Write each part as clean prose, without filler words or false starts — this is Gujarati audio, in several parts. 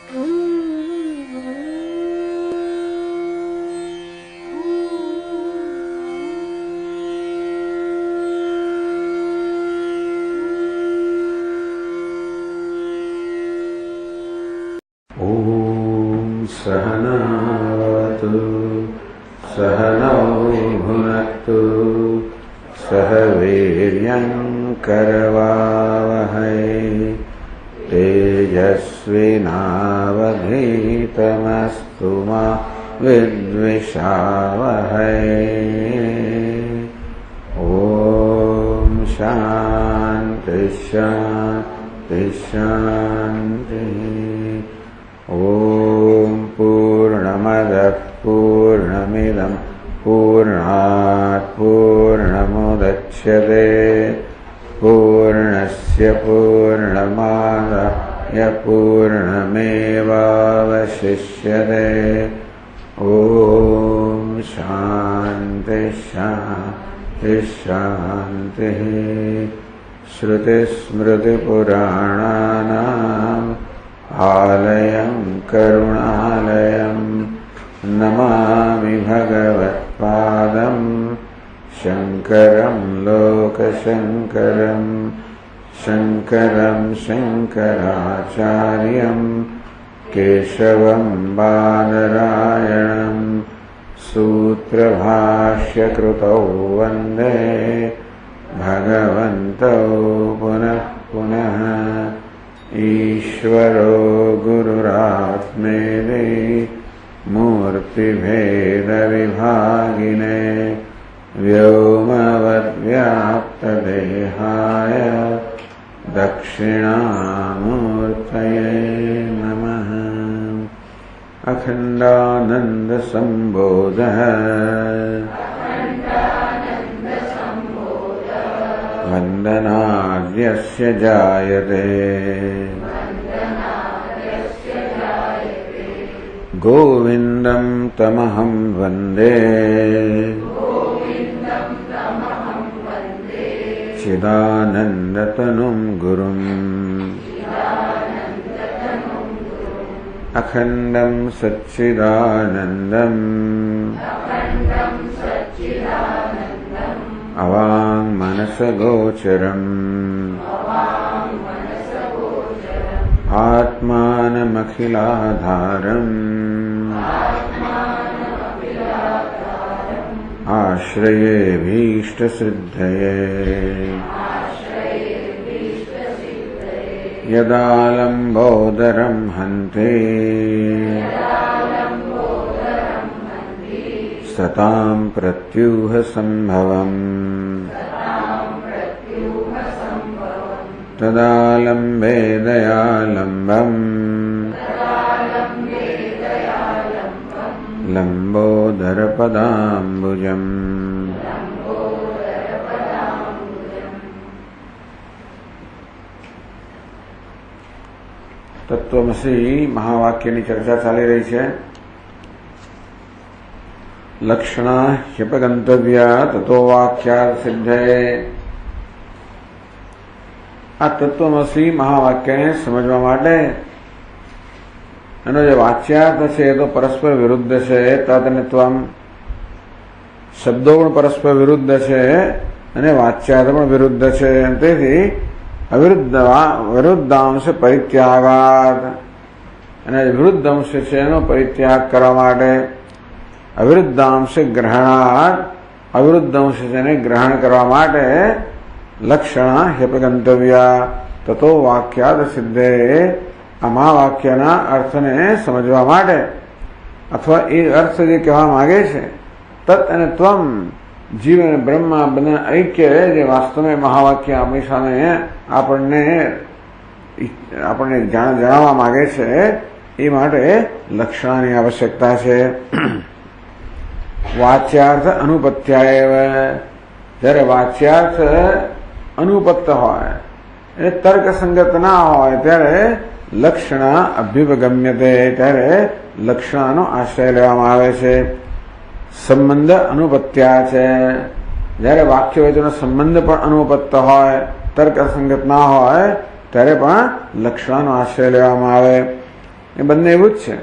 सहनावतु सहनौ भुनक्तु सह वीर्यं करवावहै तेजस्विनावधीतमस्तु मा विद्विषावहै। ॐ शान्ति शान्ति शान्तिः। ॐ पूर्णमदः पूर्णमिदं पूर्णात् पूर्णमुदच्यते पूर्णस्य पूर्णमादाय पूर्णमेवावशिष्यते। ॐ शान्ति शान्ति शान्तिः। श्रुतिस्मृतिपुराणानाम् आलयं करुणालयं नमामि भगवत्पादं शङ्करं लोकशङ्करं शङ्करं शङ्कराचार्यं केशवं बादरायणं सूत्रभाष्यकृतौ वन्दे भगवन्तौ पुनः पुनः। ईश्वरो गुरुरात्मेति मूर्तिभेदविभागिने व्योमवद्व्याप्तदेहाय दक्षिणामूर्तये नमः। अखण्डानन्दसम्बोधः वन्दनाद्यस्य जायते गोविन्दं तमहं वन्दे चिदानन्दतनुं गुरुम् अखण्डं सच्चिदानन्दम् अवाङ्मनसगोचरम् आत्मानमखिलाधारम् आश्रयेऽभीष्टसिद्धये। यदा लम्बोदरं हन्ते सतां प्रत्यूहसम्भवम् तदा लम्बे दयालम्बम् लम्बोदरपदाम्बुजम्। તત્વમસી મહાવાક્યની ચર્ચા ચાલી રહી છે. લક્ષણા હ્યપગંતવ્યા તતો વાક્યાર્થ સિદ્ધે. આ તત્વમસી મહાવાક્યને સમજવા માટે એનો જે વાચ્યાર્થ છે એ તો પરસ્પર વિરુદ્ધ છે. તદ અને ત્વમ શબ્દો પણ પરસ્પર વિરુદ્ધ છે અને વાચ્યાર્થ પણ વિરુદ્ધ છે. તેથી વિરુદ્ધાંશ પરિત્યાગાત અને વિરુદ્ધ અંશ છે એનો પરિત્યાગ કરવા માટે અવિરુદ્ધાંશ ગ્રહણાત અવિરુદ્ધ અંશ છે એને ગ્રહણ કરવા માટે લક્ષણા હ્યપગંતવ્યા તતો વાક્યાદ સિદ્ધે. આ મહાવાક્યના અર્થને સમજવા માટે અથવા એ અર્થ જે કહેવા માંગે છે તત અને ત્વમ જીવ અને બ્રહ્મા બંને ઐક્ય જે વાસ્તવમાં મહાવાક્ય આપણી સામે આપણને જણાવવા માંગે છે એ માટે લક્ષણાની આવશ્યકતા છે. વાચ્યાર્થ અનુપત્યાએવ. જ્યારે વાચ્યાર્થ અનુપત્ત હોય એ તર્કસંગત ના હોય ત્યારે લક્ષણા અભ્યુપગમ્યતે. ત્યારે લક્ષણાનો આશ્રય લેવામાં આવે છે. સંબંધ અનુપત્યા છે. જ્યારે વાક્ય વચ્ચેનો સંબંધ પણ અનુપત્ત હોય તર્કસંગત ના હોય ત્યારે પણ લક્ષણાનો આશ્રય લેવામાં આવે. એ બંને એવું જ છે.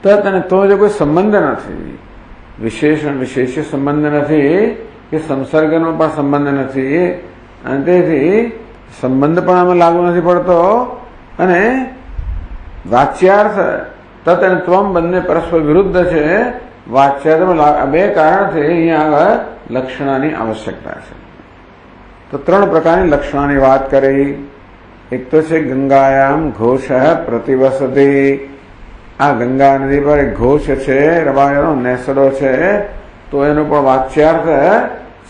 તત અને તો જો કોઈ સંબંધ નથી, વિશેષણ વિશેષ્ય સંબંધ નથી કે સંસર્ગનો પણ સંબંધ નથી, અને તેથી સંબંધ પણ આમાં લાગુ નથી પડતો, અને વાચ્યાર્થ તત અને ત્વમ બંને પરસ્પર વિરુદ્ધ છે. વાચ્યાર્થ બે કારણથી અહીંયા આગળ લક્ષણાની આવશ્યકતા છે. તો 3 પ્રકારની લક્ષણાની વાત કરી. એક તો છે ગંગાયામ ઘોષ પ્રતિવસતી. આ ગંગા નદી પર એક ઘોષ છે, રબાયનો નેસડો છે, તો એનો પણ વાચ્યાર્થ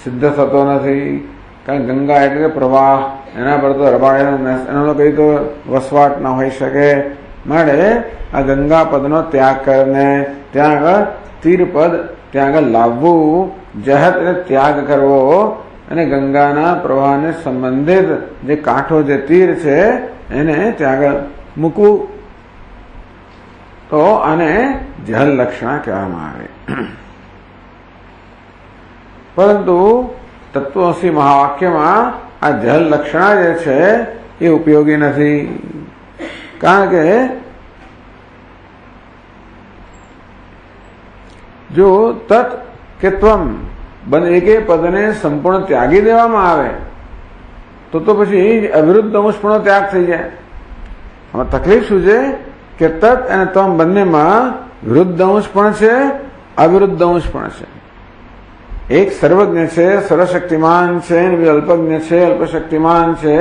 સિદ્ધ થતો નથી. કારણ ગંગા એટલે પ્રવાહ, એના પર તો રબાયનો એનો કઈ તો વસવાટ ના હોઈ શકે. માટે આ ગંગા પદનો ત્યાગ કરીને ત્યાં આગળ તીર પદ ત્યાં આગળ લાવવું, જહત એટલે ત્યાગ કરવો, અને ગંગાના પ્રવાહને સંબંધિત જે કાંઠો જે તીર છે એને ત્યાં આગળ મૂકવું. તો આને જહલ લક્ષણા કહેવામાં આવે. પરંતુ તત્વમસી મહાવાક્યમાં આ જહલ લક્ષણા જે છે એ ઉપયોગી નથી. કારણ કે જો તત કે ત્વમ એકે પદને સંપૂર્ણ ત્યાગી દેવામાં આવે તો પછી અવિરુદ્ધ અંશપણો ત્યાગ થઈ જાય. આમાં તકલીફ શું છે કે તત અને ત્વમ બંનેમાં વિરુદ્ધ અંશ પણ છે, અવિરુદ્ધ અંશ પણ છે. એક સર્વજ્ઞ છે, સર્વશક્તિમાન છે, અલ્પજ્ઞ છે, અલ્પશક્તિમાન છે,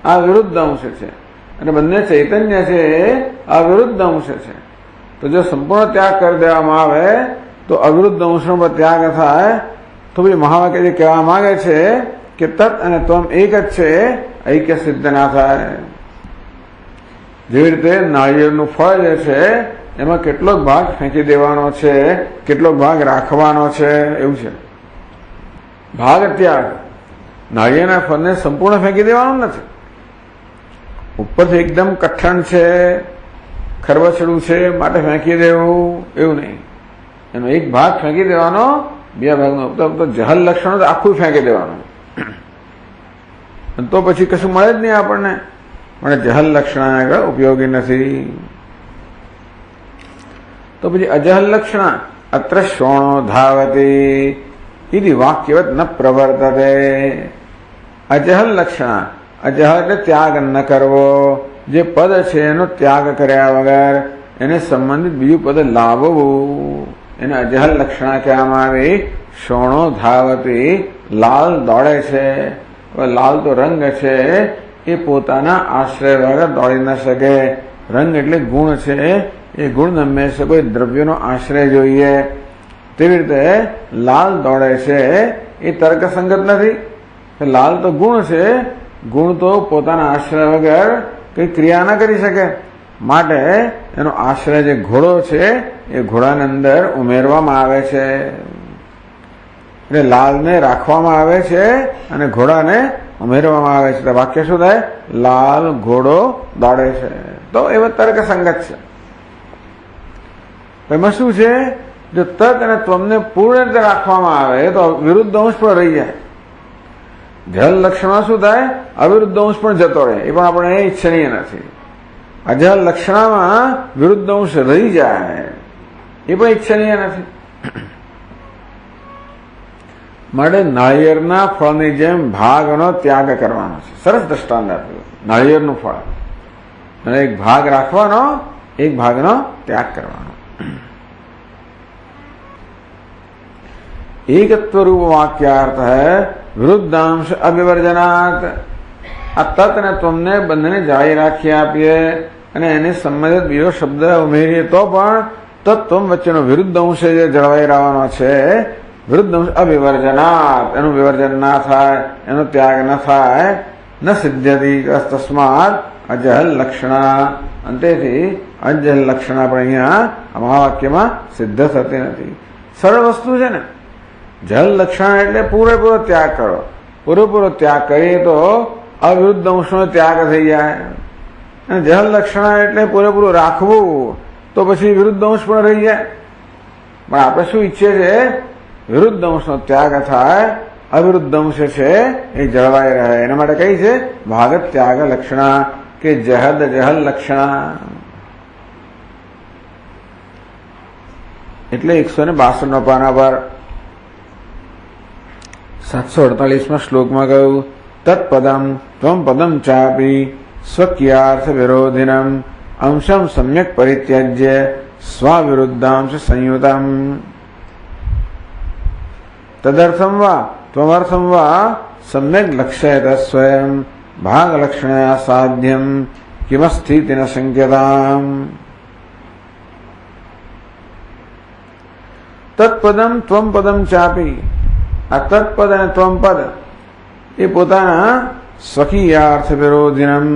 આ વિરુદ્ધ અંશ છે. અને બંને ચૈતન્ય છે, આ વિરુદ્ધ અંશ છે. તો જો સંપૂર્ણ ત્યાગ કરી દેવામાં આવે તો અવિરુદ્ધ અંશનો પર ત્યાગ થાય. તો પછી મહાવાક્ય જે કહેવા માંગે છે કે તત અને ત્વમ એક જ છે, ઐક્ય સિદ્ધ ના થાય. જેવી રીતે નાળિયેરનું ફળ જે છે એમાં કેટલોક ભાગ ફેંકી દેવાનો છે, કેટલોક ભાગ રાખવાનો છે, એવું છે. ભાગ ત્યાગ. નાળિયેરના ફળને સંપૂર્ણ ફેંકી દેવાનું નથી. ઉપરથી એકદમ કઠણ છે, ખરબચડું છે માટે ફેંકી દેવું એવું નહીં. એનો એક ભાગ ફેંકી દેવાનો, 2 ભાગનો તો જહલ લક્ષણો તો આખું ફેંકી દેવાનું, તો પછી કશું મળે જ નહીં આપણને. પણ જહલ લક્ષણા આગળ ઉપયોગી નથી. તો પછી અજહલ લક્ષણા અત્ર શ્રોણો ધાવતી ઇતિ વાક્યવત ન પ્રવર્તતે. અજહલ લક્ષણા, અજહલ એટલે ત્યાગ ન કરવો. જે પદ છે એનો ત્યાગ કર્યા વગર એને સંબંધિત બીજું પદ લાવવું, એને અજહલ લક્ષણા કહેવામાં આવે. શ્રોણો ધાવતી, લાલ દોડે છે. લાલ તો રંગ છે, એ પોતાના આશ્રય વગર દોડી ન શકે. રંગ એટલે ગુણ છે, એ ગુણ હંમેશા કોઈ દ્રવ્યનો આશ્રય જોઈએ. તેવી રીતે લાલ દોડે છે એ તર્કસંગત નથી. લાલ તો ગુણ છે, ગુણ તો પોતાના આશ્રય વગર કઈ ક્રિયા ન કરી શકે. માટે એનો આશ્રય જે ઘોડો છે એ ઘોડાની અંદર ઉમેરવામાં આવે છે. એટલે લાલને રાખવામાં આવે છે અને ઘોડાને ઉમેરવામાં આવે છે. તો વાક્ય શું થાય? લાલ ઘોડો દોડે છે. તો એવો તર્ક સંગત છે. એમાં શું છે? જો તત અને ત્વમને પૂર્ણ રીતે રાખવામાં આવે તો વિરુદ્ધ અંશ પણ રહી જાય. જલ લક્ષણમાં શું થાય? અવિરુદ્ધ અંશ પણ જતો રહે, એ પણ આપણે ઈચ્છનીય નથી. અજલ લક્ષણામાં વિરુદ્ધ અંશ રહી જાય, એ પણ ઈચ્છનીય નથી. માટે નાળિયેરના ફળની જેમ ભાગનો ત્યાગ કરવાનો છે. સરસ દ્રષ્ટાંત આપ્યું. નાળિયેરનું ફળ અને એક ભાગ રાખવાનો, એક ભાગનો ત્યાગ કરવાનો. એકત્વ રૂપ વાક્યાર્થ હૈ વિરુદ્ધાંશ અવિવર્જનાત. આ તત અને ત્વમને બંનેને જાળી રાખી આપીએ અને એને સંબંધિત બીજો શબ્દ ઉમેરીએ તો પણ તત્વ વચ્ચેનો વિરુદ્ધ અંશ જે જળવાઈ રહેવાનો છે, વિરુદ્ધ અંશ અવિવર્જનાત, એનું વિવર્જન ના થાય, એનો ત્યાગ ન થાય. ન સિદ્ધ્યતિ તસ્માત અજહલ લક્ષણા. અંતેથી અજહલ લક્ષણા પણ અહીંયા આ મહાવાક્યમાં સિદ્ધ થતી નથી. સરળ વસ્તુ છે ને. જહલ લક્ષણ એટલે પૂરેપૂરો ત્યાગ કરો. પૂરેપૂરો ત્યાગ કરીએ તો અવિરુદ્ધ અંશનો ત્યાગ થઈ જાય. અને જહલ લક્ષણ એટલે પૂરેપૂરું રાખવું તો પછી વિરુદ્ધ અંશ પણ રહી જાય. પણ આપણે શું ઈચ્છીએ છીએ? વિરુદ્ધ અંશનો ત્યાગ થાય, અવિરુદ્ધ અંશ છે એ જળવાઈ રહે. એના માટે કઈ છે? ભાગ ત્યાગ લક્ષણા. કે જહદ જહલ લક્ષણા. એટલે 162 પાના પર 748 શ્લોકમાં કહ્યું, તત્પદમ ત્વમ પદમ ચાપી સ્વકીયાર્થ વિરોધિનમ અંશમ સમ્યક પરિત્યજ્ય સ્વવિરુદ્ધાંશ સંયુતમ. તદર્થમ વા ત્વમર્થમ વા સમ્યક લક્ષ્યત સ્વયં ભાગલક્ષણયા સાધ્યમ કિમસ્થિતિ ન શંક્યતામ. તત્પદમ ત્વમ પદમ ચાપી. આ તત્પદ અને ત્વમ પદ એ પોતાના સ્વકીયાર્થ વિરોધિનમ,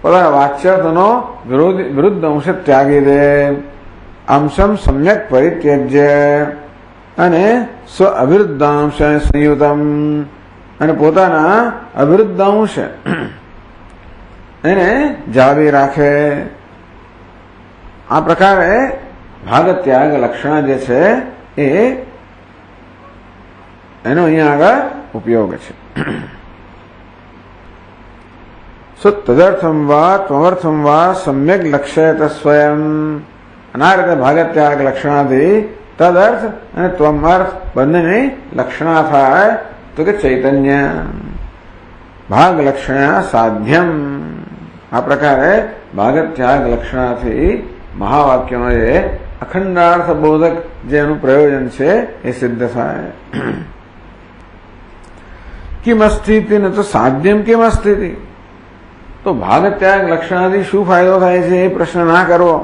પોતાના વાચ્યાર્થનો વિરુદ્ધ અંશ ત્યાગી દે. અંશમ સમ્યક પરિત્યજ્ય, અને સ્વ અવિરુદ્ધાંશ સંયુતમ, અને પોતાના અવિરુદ્ધાંશ એને જાળવી રાખે. આ પ્રકારે ભાગત્યાગ લક્ષણ જે છે એ એનો અહીંયા આગળ ઉપયોગ છે. તદર્થમ વા ત્વમર્થમ વા સમ્યક લક્ષ્યત સ્વયં. આ રીતે ભાગત્યાગ લક્ષણાથી તદર્થ અને ત્વમર્થ બંનેની લક્ષણા થાય તો કે ચૈતન્ય ભાગ લક્ષણા સાધ્યમ. આ પ્રકારે ભાગત્યાગ લક્ષણાથી મહાવાક્યનો એ અખંડાર્થ બોધક જે એનું પ્રયોજન છે એ સિદ્ધ થાય. કિમ અસ્થિતિ ને તો સાધ્યમ કિમ અસ્થિતિ. તો ભાગત્યાગ લક્ષણાથી શું ફાયદો થાય છે એ પ્રશ્ન ના કરવો.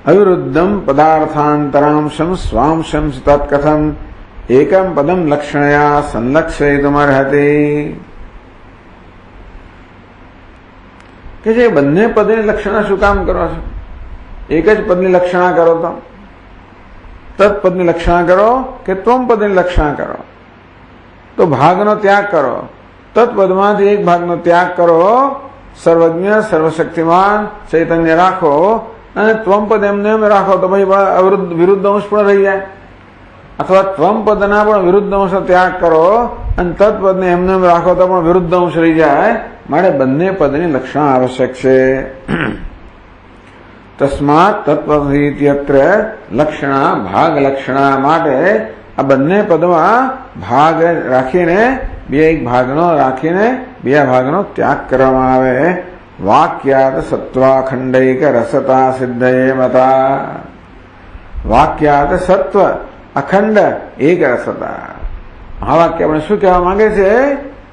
અવિરુદ્ધમ પદાર્થાંતરાંશમ સ્વાંશમ તત્કથમ એકમ પદમ લક્ષણયા સંલક્ષયિતુમર્હતિ. કે જે બંને પદની લક્ષણા શું કામ કરો છો? એક જ પદની લક્ષણા કરો તો તત્પદની લક્ષણા કરો કે ત્વમ પદની લક્ષણા કરો. તો ભાગનો ત્યાગ કરો. તત્પદમાંથી એક ભાગનો ત્યાગ કરો, સર્વજ્ઞ સર્વશક્તિમાન ચૈતન્ય રાખો, અને ત્વમ પદ એમને એમ રાખો તો ભાઈ વિરુદ્ધ અંશ પણ રહી જાય. અથવા ત્વમ પદના પણ વિરુદ્ધ અંશનો ત્યાગ કરો અને તત્પદને એમને એમ રાખો તો પણ વિરુદ્ધ અંશ રહી જાય. માટે બંને પદની લક્ષણ આવશ્યક છે. તસ્માત તત્પદિત્યત્ર લક્ષણા ભાગ લક્ષણા. માટે આ બંને પદમાં ભાગ રાખીને એક ભાગનો રાખીને બીજા ભાગનો ત્યાગ કરવામાં આવે. વાક્યાત સત્વાખંડૈક રસતા સિદ્ધયે મતા. વાક્યાત સત્વ અખંડ એક રસતા. આ વાક્ય આપણે શું કહેવા માંગે છે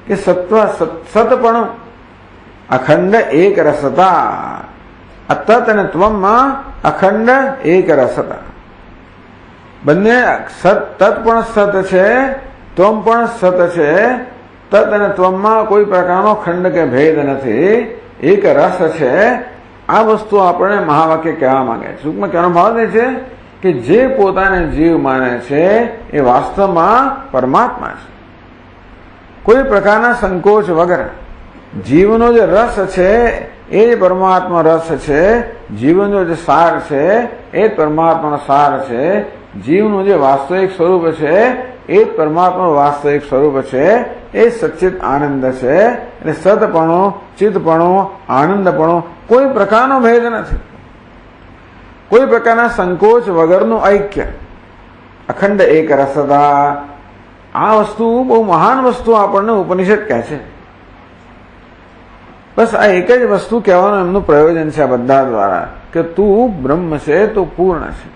કે સત્વ સતપણું અખંડ એક રસતા. આ તત અને ત્વમમાં અખંડ એક રસતા. બંને તત પણ સત છે, ત્વમ પણ સત છે. તત અને ત્વમમાં કોઈ પ્રકારનો ખંડ કે ભેદ નથી, એક રસ છે. આ વસ્તુ આપણે મહાવાક્ય કહેવા માંગે છે. ટૂંકમાં કહેવાનો ભાવ એ છે કે જે પોતાને જીવ માને છે એ વાસ્તવમાં પરમાત્મા છે. કોઈ પ્રકારના સંકોચ વગર જીવનો જે રસ છે એ જ પરમાત્મા રસ છે. જીવનનો જે સાર છે એ જ પરમાત્માનો સાર છે. જીવનું જે વાસ્તવિક સ્વરૂપ છે એ જ પરમાત્માનું વાસ્તવિક સ્વરૂપ છે. એ સચ્ચિત આનંદ છે. એટલે સતપણું, ચિત્તપણું, આનંદપણું, કોઈ પ્રકારનો ભેદ નથી. કોઈ પ્રકારના સંકોચ વગરનું ઐક્ય, અખંડ એક રસતા. આ વસ્તુ બહુ મહાન વસ્તુ આપણને ઉપનિષદ કહે છે. બસ આ એક જ વસ્તુ કહેવાનું એમનું પ્રયોજન છે આ બધા દ્વારા, કે તું બ્રહ્મ છે, તું પૂર્ણ છે.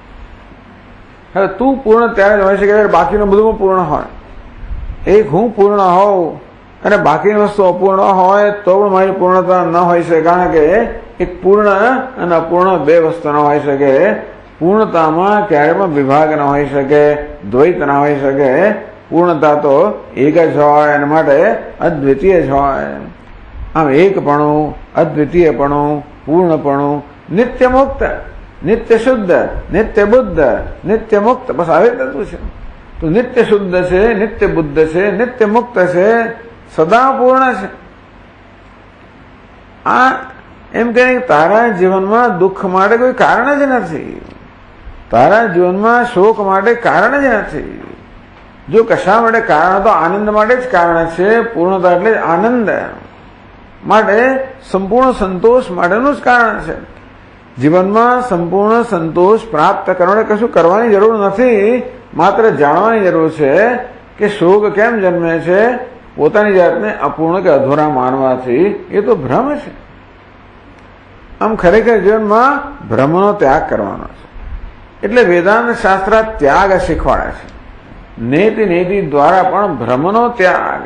હવે તું પૂર્ણ ત્યારે જ હોય છે કે બાકીનું બધું પૂર્ણ હોય. એક હું પૂર્ણ હોઉં અને બાકીની વસ્તુ અપૂર્ણ હોય તો પણ મારી પૂર્ણતા ન હોય છે. કારણ કે એક પૂર્ણ અને અપૂર્ણ બે વસ્તુ ન હોઈ શકે. પૂર્ણતામાં ક્યારે પણ વિભાગ ન હોઈ શકે, દ્વૈત ન હોઈ શકે. પૂર્ણતા તો એક જ હોય, એના માટે અદ્વિતીય જ હોય. આમ એકપણું, અદ્વિતીયપણું, પૂર્ણપણું, નિત્ય મુક્ત, નિત્ય શુદ્ધ, નિત્ય બુદ્ધ, નિત્ય મુક્ત. બસ આવી થતું છે. તો નિત્ય શુદ્ધ છે, નિત્ય બુદ્ધ છે, નિત્ય મુક્ત છે, સદા પૂર્ણ છે. આ એમ કે તારા જીવનમાં દુઃખ માટે કોઈ કારણ જ નથી. તારા જીવનમાં શોક માટે કારણ જ નથી. જો કશા માટે કારણ તો આનંદ માટે જ કારણ છે. પૂર્ણતા એટલે આનંદ. માટે સંપૂર્ણ સંતોષ માટેનું જ કારણ છે. જીવનમાં સંપૂર્ણ સંતોષ પ્રાપ્ત કરવા કશું કરવાની જરૂર નથી, માત્ર જાણવાની જરૂર છે કે શોક કેમ જન્મે છે. પોતાની જાતને અપૂર્ણ કે અધૂરા માનવાથી એ તો ભ્રમ છે. આમ ખરેખર જીવનમાં ભ્રમનો ત્યાગ કરવાનો છે. એટલે વેદાંત શાસ્ત્ર ત્યાગ શીખવાડે છે. નેતિ દ્વારા પણ ભ્રમનો ત્યાગ.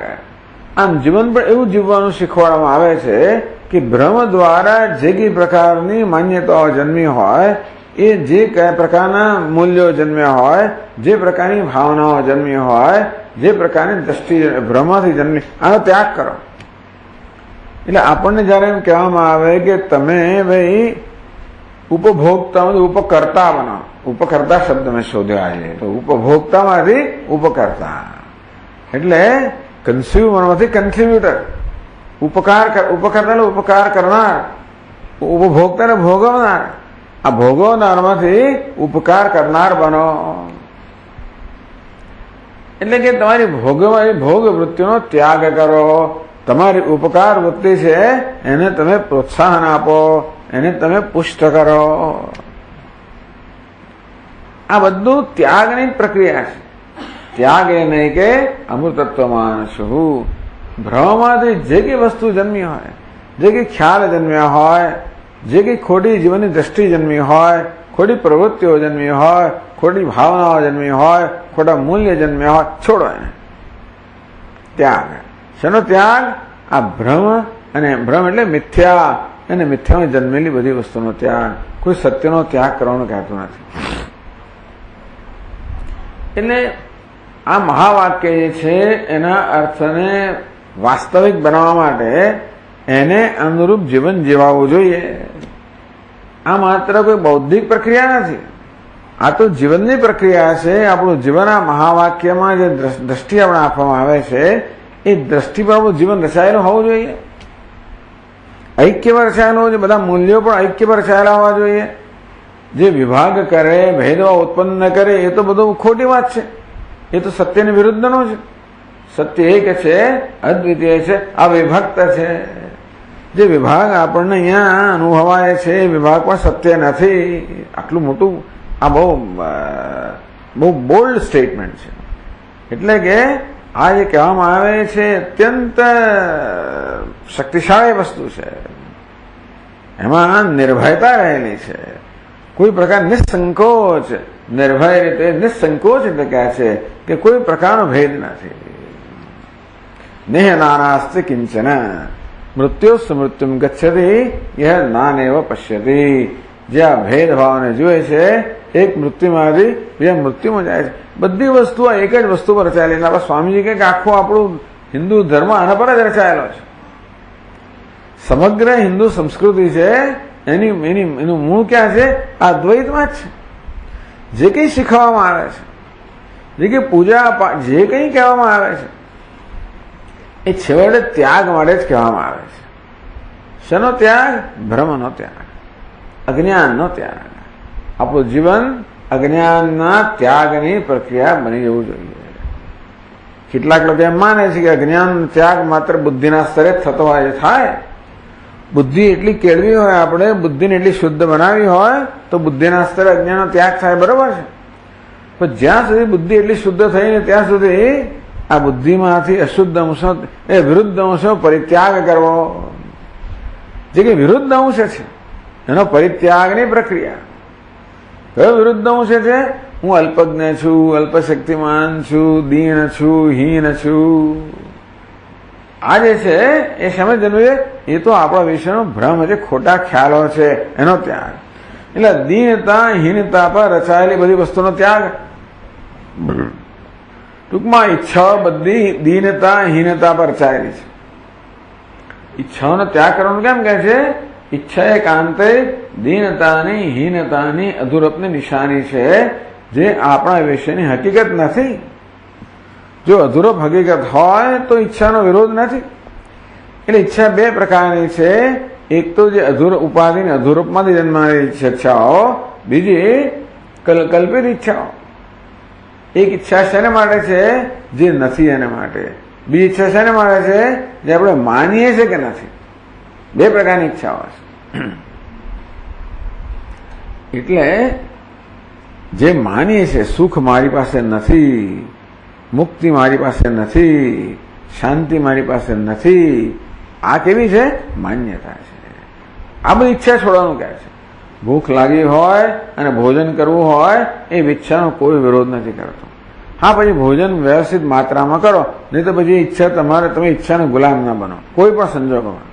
આમ જીવન પણ એવું જીવવાનું શીખવાડવામાં આવે છે કે ભ્રમ દ્વારા જે કઈ પ્રકારની માન્યતાઓ જન્મી હોય, એ જે કયા પ્રકારના મૂલ્યો જન્મ્યા હોય, જે પ્રકારની ભાવનાઓ જન્મી હોય, જે પ્રકારની દ્રષ્ટિ ભ્રમથી જન્મી, આનો ત્યાગ કરો. એટલે આપણને જયારે એમ કહેવામાં આવે કે તમે ભાઈ ઉપભોક્તામાંથી ઉપકર્તા બનો, ઉપકર્તા શબ્દ મેં શોધ્યો આજે, તો ઉપભોક્તામાંથી ઉપકર્તા એટલે કન્ઝ્યુમરમાંથી કન્ટ્રીબ્યુટર, ઉપકર્તા ઉપકાર કરનાર, ઉપભોક્તાને ભોગવનાર, આ ભોગવનારમાંથી ઉપકાર કરનાર બનો. એટલે કે તમારી ભોગવવાની ભોગ વૃત્તિનો ત્યાગ કરો. તમારી ઉપકાર વૃત્તિ છે એને તમે પ્રોત્સાહન આપો, એને તમે પુષ્ટ કરો. આ બધું ત્યાગની પ્રક્રિયા છે. ત્યાગ એ નહીં કે અમૃતત્વમાં શું ભ્રમમાંથી જે કઈ વસ્તુ જન્મી હોય, જે કઈ ખ્યાલ જન્મ્યા હોય, જે કઈ ખોટી જીવનની દ્રષ્ટિ જન્મી હોય, ખોટી પ્રવૃત્તિઓ જન્મી હોય, ખોટી ભાવનાઓ જન્મી હોય, ખોટા મૂલ્ય જન્મ્યા હોય, છોડો એને. ત્યાગ. શેનો ત્યાગ? આ ભ્રમ, અને ભ્રમ એટલે મિથ્યા, અને મિથ્યામાં જન્મેલી બધી વસ્તુનો ત્યાગ. કોઈ સત્યનો ત્યાગ કરવાનું કહેતું નથી. એટલે આ મહાવાક્ય જે છે એના અર્થને વાસ્તવિક બનાવવા માટે એને અનુરૂપ જીવન જીવવું જોઈએ. આ માત્ર કોઈ બૌદ્ધિક પ્રક્રિયા નથી, આ તો જીવનની પ્રક્રિયા છે. આપણું જીવન આ મહાવાક્યમાં જે દ્રષ્ટિ આપણે આપવામાં આવે છે એ દ્રષ્ટિ પર આપણું જીવન રચાયેલું હોવું જોઈએ. ઐક્યમાં રચાયેલું હોવું જોઈએ. બધા મૂલ્યો પણ ઐક્યમાં રચાયેલા હોવા જોઈએ. જે વિભાગ કરે, ભેદભાવ ઉત્પન્ન કરે, એ તો બધું ખોટી વાત છે. એ તો સત્યની વિરુદ્ધનો છે. સત્ય એક છે, અદ્વિતીય છે, અવિભક્ત છે. જે વિભાગ આપણને અહીંયા અનુભવાય છે એ વિભાગ પણ સત્ય નથી. આટલું મોટું, આ બહુ બોલ્ડ સ્ટેટમેન્ટ છે. એટલે કે આ જે કહેવામાં આવે છે અત્યંત શક્તિશાળી વસ્તુ છે. એમાં નિર્ભયતા રહેલી છે. કોઈ પ્રકાર નિસંકોચ, નિર્ભય રીતે નિસંકોચ એટલે કહે છે કે કોઈ પ્રકારનો ભેદ નથી. નેહ નાનાસ્તિ કિંચન મૃત્યુ સ્મૃત્યુમ ગચ્છતિ યહ નાનેવ પશ્યતિ. જે આ ભેદભાવને જુએ છે, એક મૃત્યુમાંથી બીજા મૃત્યુમાં જાય છે. બધી વસ્તુઓ એક જ વસ્તુ પર રચાયેલી. આપણા સ્વામીજી કે આખું આપણું હિન્દુ ધર્મ આના પર જ રચાયેલો છે. સમગ્ર હિન્દુ સંસ્કૃતિ છે એનું મૂળ ક્યાં છે? આ દ્વૈતમાં જ છે. જે કંઈ શીખવામાં આવે છે, જે કંઈ પૂજા, જે કંઈ કહેવામાં આવે છે, એ છેવટે ત્યાગ માટે જ કહેવામાં આવે છે. શેનો ત્યાગ? ભ્રમનો ત્યાગ, અજ્ઞાનનો ત્યાગ. આપણું જીવન અજ્ઞાનના ત્યાગની પ્રક્રિયા બની જવું જોઈએ. કેટલાક લોકો એમ માને છે કે અજ્ઞાન ત્યાગ માત્ર બુદ્ધિના સ્તરે થતો હોય. થાય. બુદ્ધિ એટલી કેળવી હોય, આપણે બુદ્ધિને એટલી શુદ્ધ બનાવી હોય તો બુદ્ધિના સ્તરે અજ્ઞાનનો ત્યાગ થાય. બરોબર છે. પણ જ્યાં સુધી બુદ્ધિ એટલી શુદ્ધ થઈને ત્યાં સુધી આ બુદ્ધિમાંથી અશુદ્ધ અંશો, એ વિરુદ્ધ અંશો પરિત્યાગ કરવો. જે કે વિરુદ્ધ અંશ છે એનો પરિત્યાગની પ્રક્રિયા. કયો વિરુદ્ધ અંશ છે? હું અલ્પજ્ઞ છું, અલ્પશક્તિમાન છું, દીન છું, હીન છું. આ જે છે એ સમજવું છે. એ તો આપણા વિષયનો ભ્રમ છે, ખોટા ખ્યાલો છે, એનો ત્યાગ. એટલે દીનતા, હીનતા પર રચાયેલી બધી વસ્તુનો ત્યાગ. ટૂંકમાં ઈચ્છાઓ બધી દીનતા, હીનતા પર રચાયેલી છે. ઈચ્છાઓનો ત્યાગ કરવાનું કેમ કહે છે? ઈચ્છા એકાંતે દીનતાની, હીનતાની, અધૂરપની નિશાની છે, જે આપણા વિષયની હકીકત નથી. જો અધૂરપ હકીકત હોય તો ઈચ્છાનો વિરોધ નથી. એટલે ઈચ્છા બે પ્રકારની છે. એક તો જે ઉપાધિની અધૂરપમાંથી જન્માયેલી ઈચ્છાઓ, બીજી કલ્પિત ઈચ્છાઓ. એક ઈચ્છા શેને માટે છે? જે નથી એને માટે. બીજી ઈચ્છા શેને માટે છે? જે આપણે માનીએ છીએ કે નથી. બે પ્રકારની ઈચ્છાઓ છે. એટલે જે માનીએ છે સુખ મારી પાસે નથી, મુક્તિ મારી પાસે નથી, શાંતિ મારી પાસે નથી, આ કેવી છે? માન્યતા છે. આ બધી ઈચ્છા છોડવાનું કહે છે. ભૂખ લાગી હોય અને ભોજન કરવું હોય એ ઈચ્છાનો કોઈ વિરોધ નથી કરતો. હા, પછી ભોજન વ્યવસ્થિત માત્રામાં કરો, નહીં તો પછી ઈચ્છા તમે ઈચ્છાનો ગુલામ ના બનો કોઈ પણ સંજોગોમાં.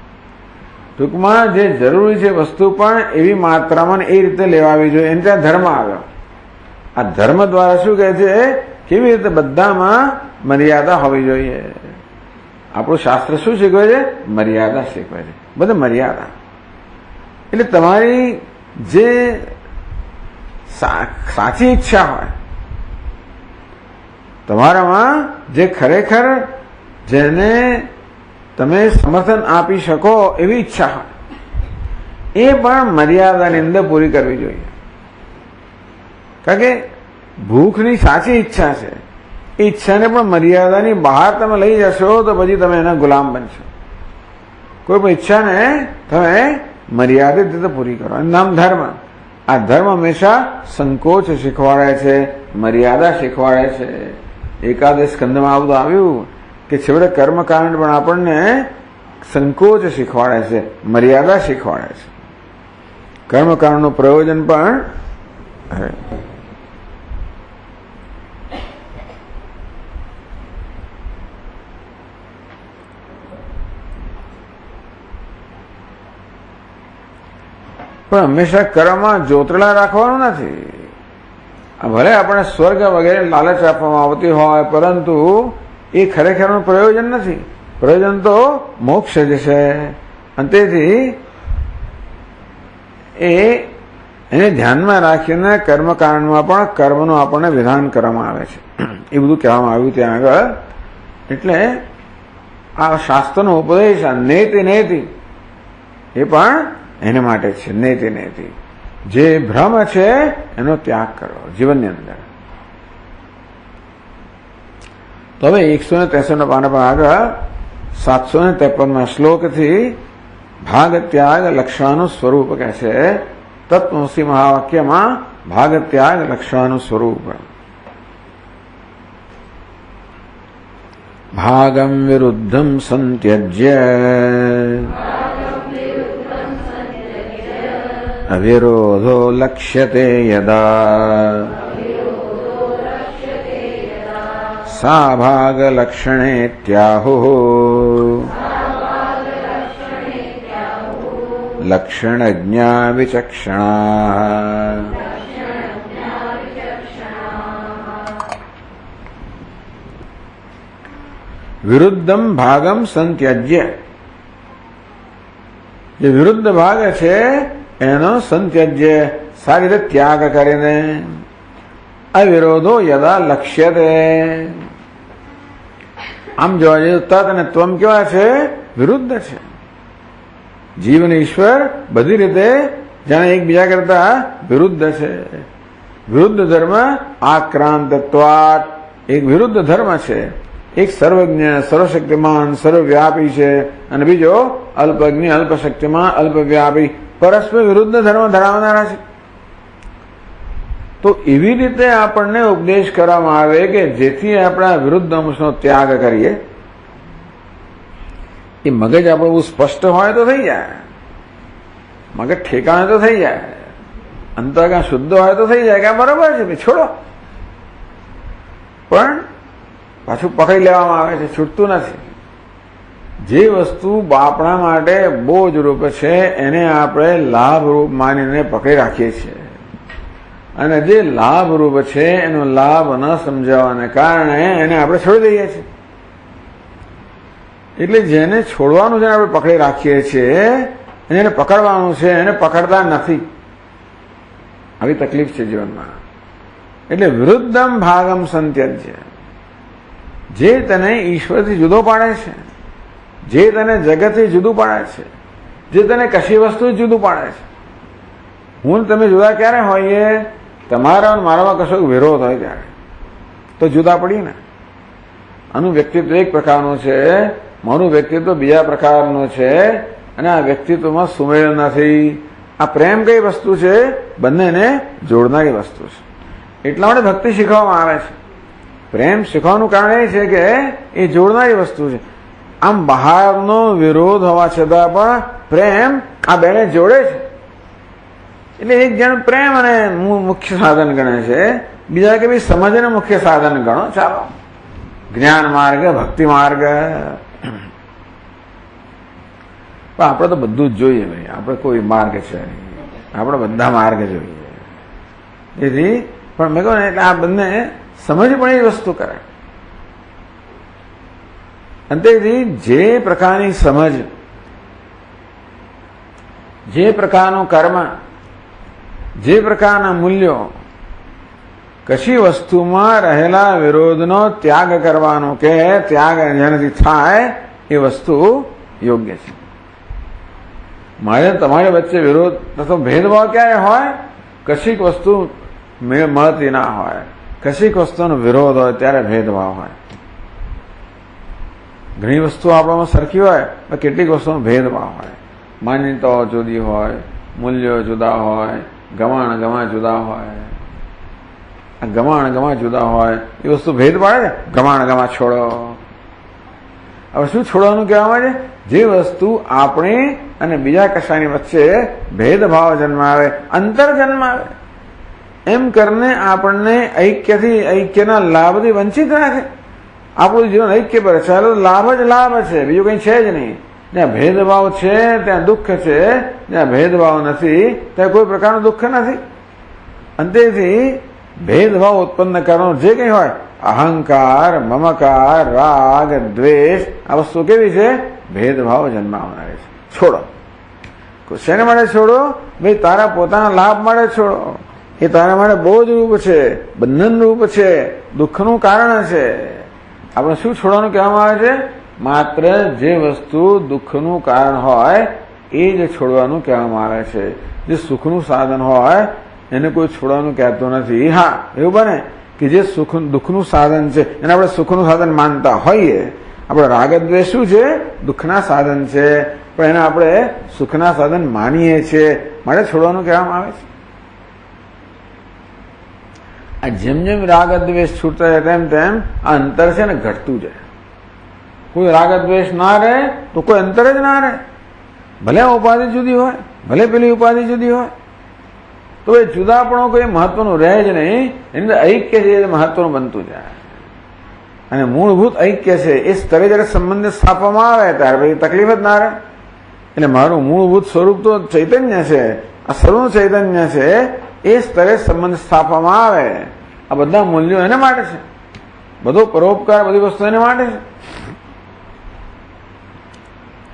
ટૂંકમાં જે જરૂરી છે વસ્તુ પણ એવી માત્રામાં એ રીતે લેવાવી જોઈએ. એને ત્યાં ધર્મ આવ્યો. આ ધર્મ દ્વારા શું કહે છે? કેવી રીતે બધામાં મર્યાદા હોવી જોઈએ. આપણું શાસ્ત્ર શું શીખવે છે? મર્યાદા શીખવે છે. બધે મર્યાદા. એટલે તમારી જે સાચી ઈચ્છા હોય, તમારામાં જે ખરેખર જેને તમે સમર્થન આપી શકો એવી ઈચ્છા હોય, એ પણ મર્યાદાની અંદર પૂરી કરવી જોઈએ. કારણ કે ભૂખની સાચી ઈચ્છા છે, એ ઈચ્છાને પણ મર્યાદાની બહાર તમે લઈ જશો તો પછી તમે એના ગુલામ બનશો. કોઈ પણ ઈચ્છાને તમે મર્યાદિત રીતે પૂરી કરો. એનું નામ ધર્મ. આ ધર્મ હંમેશા સંકોચ શીખવાડે છે, મર્યાદા શીખવાડે છે. એકાદશ સ્કંદમાં આવું આવ્યું કે છેવટે કર્મકાંડ પણ આપણને સંકોચ શીખવાડે છે, મર્યાદા શીખવાડે છે. કર્મકાંડનું પ્રયોજન પણ પણ હંમેશા કર્મમાં જોતરલા રાખવાનું નથી. ભલે આપણે સ્વર્ગ વગેરે લાલચ આપવામાં આવતી હોય, પરંતુ એ ખરેખરનું પ્રયોજન નથી. પ્રયોજન તો મોક્ષ જ છે. અને તેથી એને ધ્યાનમાં રાખીને કર્મકાંડમાં પણ કર્મનું આપણને વિધાન કરવામાં આવે છે. એ બધું કહેવામાં આવ્યું ત્યાં આગળ. એટલે આ શાસ્ત્રનો ઉપદેશ નેતિ નેતિ એ પણ એને માટે છે. નેતિ નેતિ જે ભ્રમ છે એનો ત્યાગ કરો જીવનની અંદર. તો હવે 163 પાના પર આગળ 753 શ્લોકથી ભાગ ત્યાગ લક્ષણાનું સ્વરૂપ કહે છે. તત્વમસી મહાવાક્યમાં ભાગ ત્યાગ લક્ષણાનું સ્વરૂપ. ભાગમ વિરુદ્ધમ સંત્યજ્ય અવિરોધો લક્ષ્યતે યદા સા ભાગ લક્ષણે ત્યાહુઃ લક્ષણજ્ઞા વિચક્ષણા. વિરુદ્ધમ ભાગમ સંત્યજ્ય. જે વિરુદ્ધ ભાગ છે એનો સંત્યજ્ય સારી રીતે ત્યાગ કરીને અવિરોધો યદા લક્ષ્યતે. આમ જોવા જઈએ તત અને ત્વમ કેવા છે? વિરુદ્ધ છે. જીવ અને ઈશ્વર બધી રીતે જાણે એકબીજા કરતા વિરુદ્ધ છે. વિરુદ્ધ ધર્મ આક્રાંતત્વાત એક વિરુદ્ધ ધર્મ છે. એક સર્વજ્ઞ સર્વશક્તિમાન સર્વવ્યાપી છે અને બીજો અલ્પજ્ઞ અલ્પશક્તિમાન અલ્પવ્યાપી પરસ્પર વિરુદ્ધ ધર્મ ધરાવનારા છે. તો એવી રીતે આપણને ઉપદેશ કરવામાં આવે કે જેથી આપણા વિરુદ્ધ અંશનો ત્યાગ કરીએ. એ મગજ આપણું બહુ સ્પષ્ટ હોય તો થઈ જાય, મગજ ઠેકાણે તો થઈ જાય, અંતર્ગત શુદ્ધ હોય તો થઈ જાય કે બરોબર છે છોડો. પણ પાછું પકડી લેવામાં આવે છે, છૂટતું નથી. જે વસ્તુ આપણા માટે બોજ રૂપ છે એને આપણે લાભરૂપ માનીને પકડી રાખીએ છીએ, અને જે લાભરૂપ છે એનો લાભ ન સમજાવવાને કારણે એને આપણે છોડી દઈએ છીએ. એટલે જેને છોડવાનું છે આપણે પકડી રાખીએ છીએ, એને પકડવાનું છે એને પકડતા નથી. આવી તકલીફ છે જીવનમાં. એટલે વિરુદ્ધમ ભાગમ સંત્યજ્ય. જે તને ઈશ્વરથી જુદો પાડે છે, જે તને જગતથી જુદું પાડે છે, જે તને કશી વસ્તુ જુદું પાડે છે. હું તમે જુદા ક્યારે હોઈએ? તમારા અને મારામાં કશો વિરોધ હોય ત્યારે તો જુદા પડી ને. આનું વ્યક્તિત્વ એક પ્રકારનું છે, મારું વ્યક્તિત્વ બીજા પ્રકારનું છે, અને આ વ્યક્તિત્વમાં સુમેળ નથી. આ પ્રેમ કઈ વસ્તુ છે? બંનેને જોડનારી વસ્તુ છે. એટલા માટે ભક્તિ શીખવામાં આવે છે. પ્રેમ શીખવાનું કારણ એ છે કે એ જોડનારી વસ્તુ છે. આમ બહારનો વિરોધ હોવા છતાં પણ પ્રેમ આ બેને જોડે છે. એટલે એક જણ પ્રેમ અને મુખ્ય સાધન ગણે છે, બીજા કે ભાઈ સમજને મુખ્ય સાધન ગણો. ચાલો, જ્ઞાન માર્ગ, ભક્તિ માર્ગ. પણ આપણે તો બધું જ જોઈએ ભાઈ. આપણે કોઈ માર્ગ છે, આપણે બધા માર્ગ જોઈએ. તેથી પણ મેં કહું ને, એટલે આ બંને સમજ પણ એ વસ્તુ કરે. અને તેથી જે પ્રકારની સમજ, જે પ્રકારનું કર્મ, જે પ્રકારના મૂલ્યો, કશી વસ્તુમાં રહેલા વિરોધનો ત્યાગ કરવાનો કે ત્યાગ જેનાથી થાય એ વસ્તુ યોગ્ય છે. મારે તમારી વચ્ચે વિરોધ તો ભેદભાવ ક્યારે હોય? કશીક વસ્તુ મળતી ના હોય, કશીક વસ્તુનો વિરોધ હોય ત્યારે ભેદભાવ હોય. ઘણી વસ્તુઓ આપણામાં સરખી હોય તો કેટલીક વસ્તુનો ભેદભાવ હોય. માન્યતાઓ જુદી હોય, મૂલ્યો જુદા હોય, ગમાણ ગમા જુદા હોય. આ ગમાણ ગમા જુદા હોય એ વસ્તુ ભેદ પાડે છે. ગમાણ ગમા છોડો. હવે શું છોડવાનું કહેવામાં છે? જે વસ્તુ આપણે અને બીજા કશાની વચ્ચે ભેદભાવ જન્માવે, અંતર જન્માવે, એમ કરીને આપણને ઐક્યના લાભથી વંચિત રાખે. આપણું જીવન ઐક્ય પર ચાલો, લાભ જ લાભ છે, બીજું કંઈ છે જ નહીં. જ્યાં ભેદભાવ છે ત્યાં દુઃખ છે, જ્યાં ભેદભાવ નથી ત્યાં કોઈ પ્રકારનું દુઃખ નથી. અને તેથી ભેદભાવ ઉત્પન્ન કરવાનો જે કંઈ હોય, અહંકાર, મમકાર, રાગ, દ્વેષ, આ વસ્તુ કેવી છે? ભેદભાવ જન્માવનારી છે. છોડો. શેને માટે છોડો? ભાઈ તારા પોતાના લાભ માટે છોડો. એ તારા માટે બોજ રૂપ છે, બંધન રૂપ છે, દુઃખનું કારણ છે. આપણે શું છોડવાનું કહેવામાં આવે છે? માત્ર જે વસ્તુ દુઃખનું કારણ હોય એ જ છોડવાનું કહેવામાં આવે છે. જે સુખનું સાધન હોય એને કોઈ છોડવાનું કહેતો નથી. હા, એવું બને કે જે દુઃખનું સાધન છે એને આપણે સુખનું સાધન માનતા હોઈએ. આપણે રાગદ્વેષ શું છે? દુઃખના સાધન છે, પણ એને આપણે સુખના સાધન માનીએ છીએ, માટે છોડવાનું કહેવામાં આવે છે. આ જેમ જેમ રાગદ્વેષ છૂટતા જાય તેમ તેમ આ અંતર છે ને ઘટતું જાય. કોઈ રાગદ્વેષ ના રહે તો કોઈ અંતર જ ના રહે. ભલે ઉપાધિ જુદી હોય, ભલે પેલી ઉપાધિ જુદી હોય, તો એ જુદાપણો કોઈ મહત્વનું રહે જ નહીં. એની અંદર ઐક્ય છે એ મહત્વનું બનતું જાય. અને મૂળભૂત ઐક્ય છે એ સ્તરે જયારે સંબંધ સ્થાપવામાં આવે ત્યારે પછી તકલીફ જ ના રહે. એટલે મારું મૂળભૂત સ્વરૂપ તો ચૈતન્ય છે, આ સર્વનું ચૈતન્ય છે. એ સ્તરે સંબંધ સ્થાપવામાં આવે. આ બધા મૂલ્યો એના માટે છે, બધો પરોપકાર, બધી વસ્તુ એને માટે છે.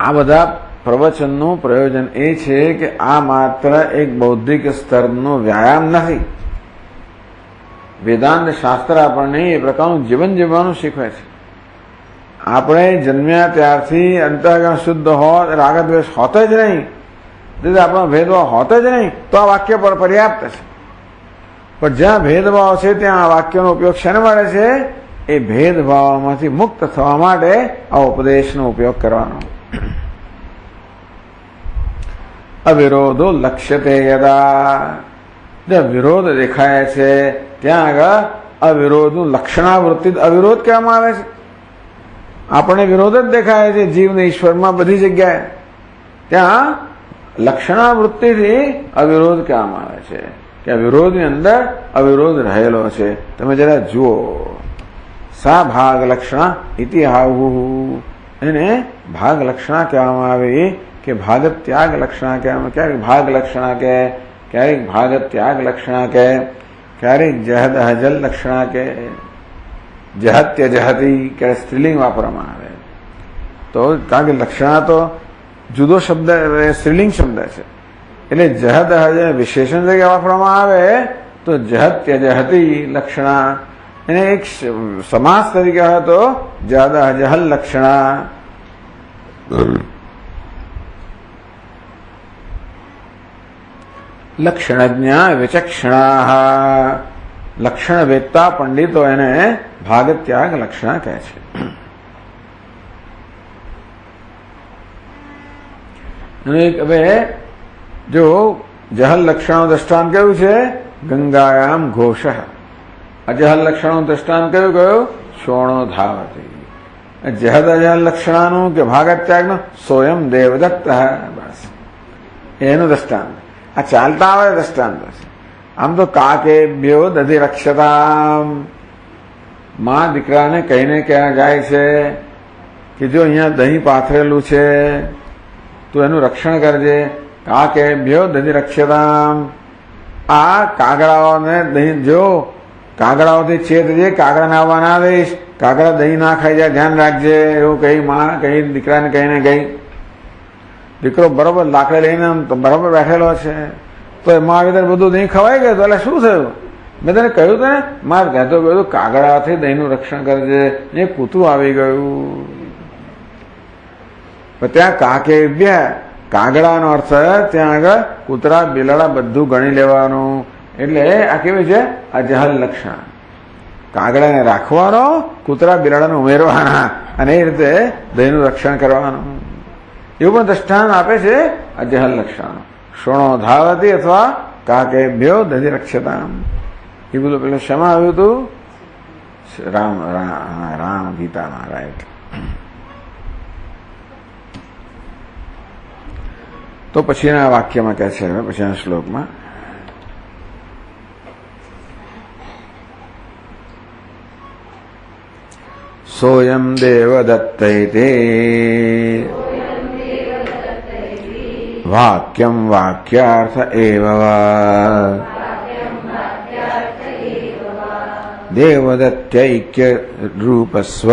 આ બધા પ્રવચનનું પ્રયોજન એ છે કે આ માત્ર એક બૌદ્ધિક સ્તરનો વ્યાયામ નથી. વેદાંત શાસ્ત્ર આપણને એ પ્રકારનું જીવન જીવવાનું શીખવે છે. આપણે જન્મ્યા ત્યારથી અંતઃકરણ શુદ્ધ હોત, રાગદ્વેષ હોત જ નહીં, તેથી આપણો ભેદભાવ હોત જ નહીં, તો આ વાક્ય પર પર્યાપ્ત છે. પણ જ્યાં ભેદભાવ છે ત્યાં આ વાક્યનો ઉપયોગ શેને મળે છે? એ ભેદભાવમાંથી મુક્ત થવા માટે આ ઉપદેશનો ઉપયોગ કરવાનો. અવિરોધો લક્ષ્યતે યદા, જ્યાં વિરોધ દેખાય છે ત્યાં આગળ અવિરોધનું લક્ષણાવૃત્તિ અવિરોધ કહેવામાં આવે છે. આપણને વિરોધ જ દેખાય છે જીવને ઈશ્વરમાં બધી જગ્યાએ, ત્યાં લક્ષણાવૃત્તિથી અવિરોધ કહેવામાં આવે છે કે આ વિરોધની અંદર અવિરોધ રહેલો છે. તમે જરા જુઓ, સા ભાગ લક્ષણા ઇતિહાહુ, એને ભાગ લક્ષણા કહેવામાં આવે કે ભાગ ત્યાગ લક્ષણા કહેવામાં. ક્યારેક ભાગ લક્ષણા કહે, ક્યારેક ભાગ ત્યાગ લક્ષણા કહે, ક્યારેક જહદ હજલ લક્ષણા કહે, જહત્ય જહતી ક્યારેક સ્ત્રીલિંગ વાપરવામાં આવે. તો કારણ કે લક્ષણા તો જુદો શબ્દ, સ્ત્રીલિંગ શબ્દ છે, એટલે જહદ હજ વિશેષણ તરીકે વાપરવામાં આવે તો જહત્ય જહતી લક્ષણા. એને એક સમાસ તરીકે હોય તો જહદ હજહલ લક્ષણા. લક્ષણજ્ઞા વિચક્ષણા, લક્ષણ વેદતા પંડિતો એને ભાગ ત્યાગ લક્ષણા કહે છે. હવે જો જહલ લક્ષણો દ્રષ્ટાંત કયું છે? ગંગાયામ ઘોષ. અજહલ લક્ષણો દ્રષ્ટાંત કયું કયું? શોણો ધાવતી. જહદ અજહલ લક્ષણાનું કે ભાગત્યાગનું સોયમ દેવદત્ત. બસ એનું દ્રષ્ટાંત આ ચાલતા આવે દ્રષ્ટાંત છે. આમ તો કાકેભ્યો દધિરક્ષતા, માં દીકરાને કહીને ક્યાં જાય છે કે જો અહીંયા દહીં પાથરેલું છે તો એનું રક્ષણ કરજે. કાકેભ્યો દધિરક્ષતા, આ કાગડાઓને દહીં જો કાગડાઓથી ચેતજે, કાગડાને આવવા ના દઈશ, કાગડા દહીં ના ખાઈ જાય, ધ્યાન રાખજે, એવું કહી માં કહી દીકરાને કહીને ગઈ. દીકરો બરોબર લાકડે લઈને બરોબર બેઠેલો છે તો એમાં આવી ત્યારે બધું દહીં ખવાઈ ગયું. એટલે શું થયું? મેં તને કહ્યું તને મારે કહેતો કહ્યું કાગડાથી દહીંનું રક્ષણ કરજે, એ કૂતરું આવી ગયું. ત્યાં કાકેભ્ય કાગડાનો અર્થ ત્યાં આગળ કૂતરા બિલાડા બધું ગણી લેવાનું. એટલે આ કેવું છે? અજહલ લક્ષણ. કાગડાને રાખવાનો, કૂતરા બિલાડાને ઉમેરવાના અને એ રીતે દહીંનું રક્ષણ કરવાનું. એવું પણ દ્રષ્ટાંત આપે છે અજહલ લક્ષણ. શોણો ધાવતી અથવા કાકેભ્યો દધિરક્ષતા. એ બધું પેલું શેમાં આવ્યું હતું? રામ ગીતામાં. રાઈટ. તો પછીના વાક્યમાં કહે છે, પછીના શ્લોકમાં સોયમ દેવદત્તૈતે વાક્યમ વાક્યાર્થ એવ વા દેવદત્તૈક્ય રૂપસ્વ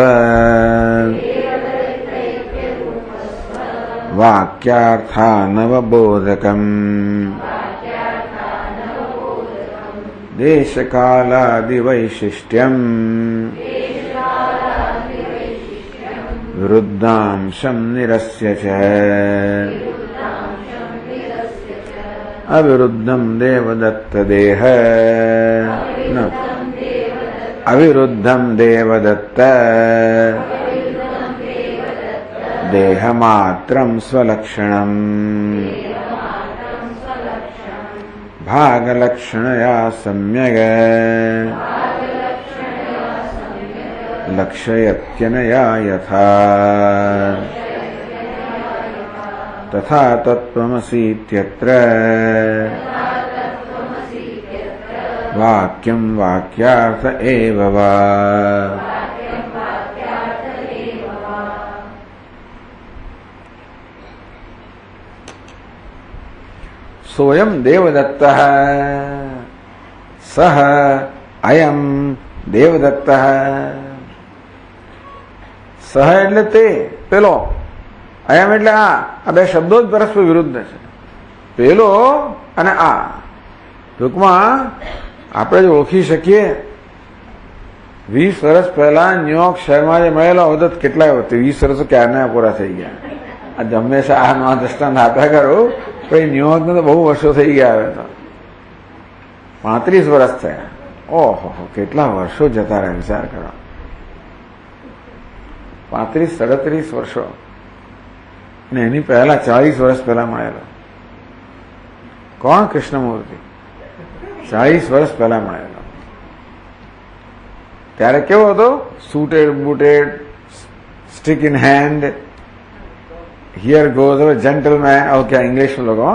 વાક્યાર્થાનવબોધકમ દેશકાલાદિવૈશિષ્ટ્યમ વિરુદ્ધાંશમ નિરસ્ય ચ અવિરુદ્ધમ દેવદત્ત દેહ અવિરુદ્ધમ દેવદત્ત દેહમાત્રમ સ્વલક્ષણમ ભાગલક્ષણયા સમ્યગ લક્ષયત્યનયા યથા તથા તત્વમસીત્યત્ર વાક્યમ વાક્યાર્થ એવ વા. સોયમ દેવદત્ત સહ અયમ દેવદત્ત. સહ એટલે તે પેલો, અયમ એટલે આ બે શબ્દો જ પરસ્પર વિરુદ્ધ છે. પેલો અને આ ટૂંકમાં આપણે જો ઓળખી શકીએ 20 વર્ષ પહેલા ન્યુયોર્ક શહેરમાં જે મળેલો હોતો કેટલાય 20 વર્ષો ક્યારના પૂરા થઈ ગયા. આ હંમેશા આ નવા દ્રષ્ટાંત આપ્યા કરું પણ ન્યુયોર્કને તો બહુ વર્ષો થઈ ગયા. હવે તો 35 વર્ષ થયા. ઓહો, કેટલા વર્ષો જતા રહ્યા વિચાર કરો. 35-37 વર્ષો. અને એની પહેલા 40 વર્ષ પહેલા મળેલો. કોણ? કૃષ્ણમૂર્તિ. 40 વર્ષ પહેલા મળેલો. ત્યારે કેવો હતો? Suited booted, stick in hand, here goes gentleman. Okay, English લોકો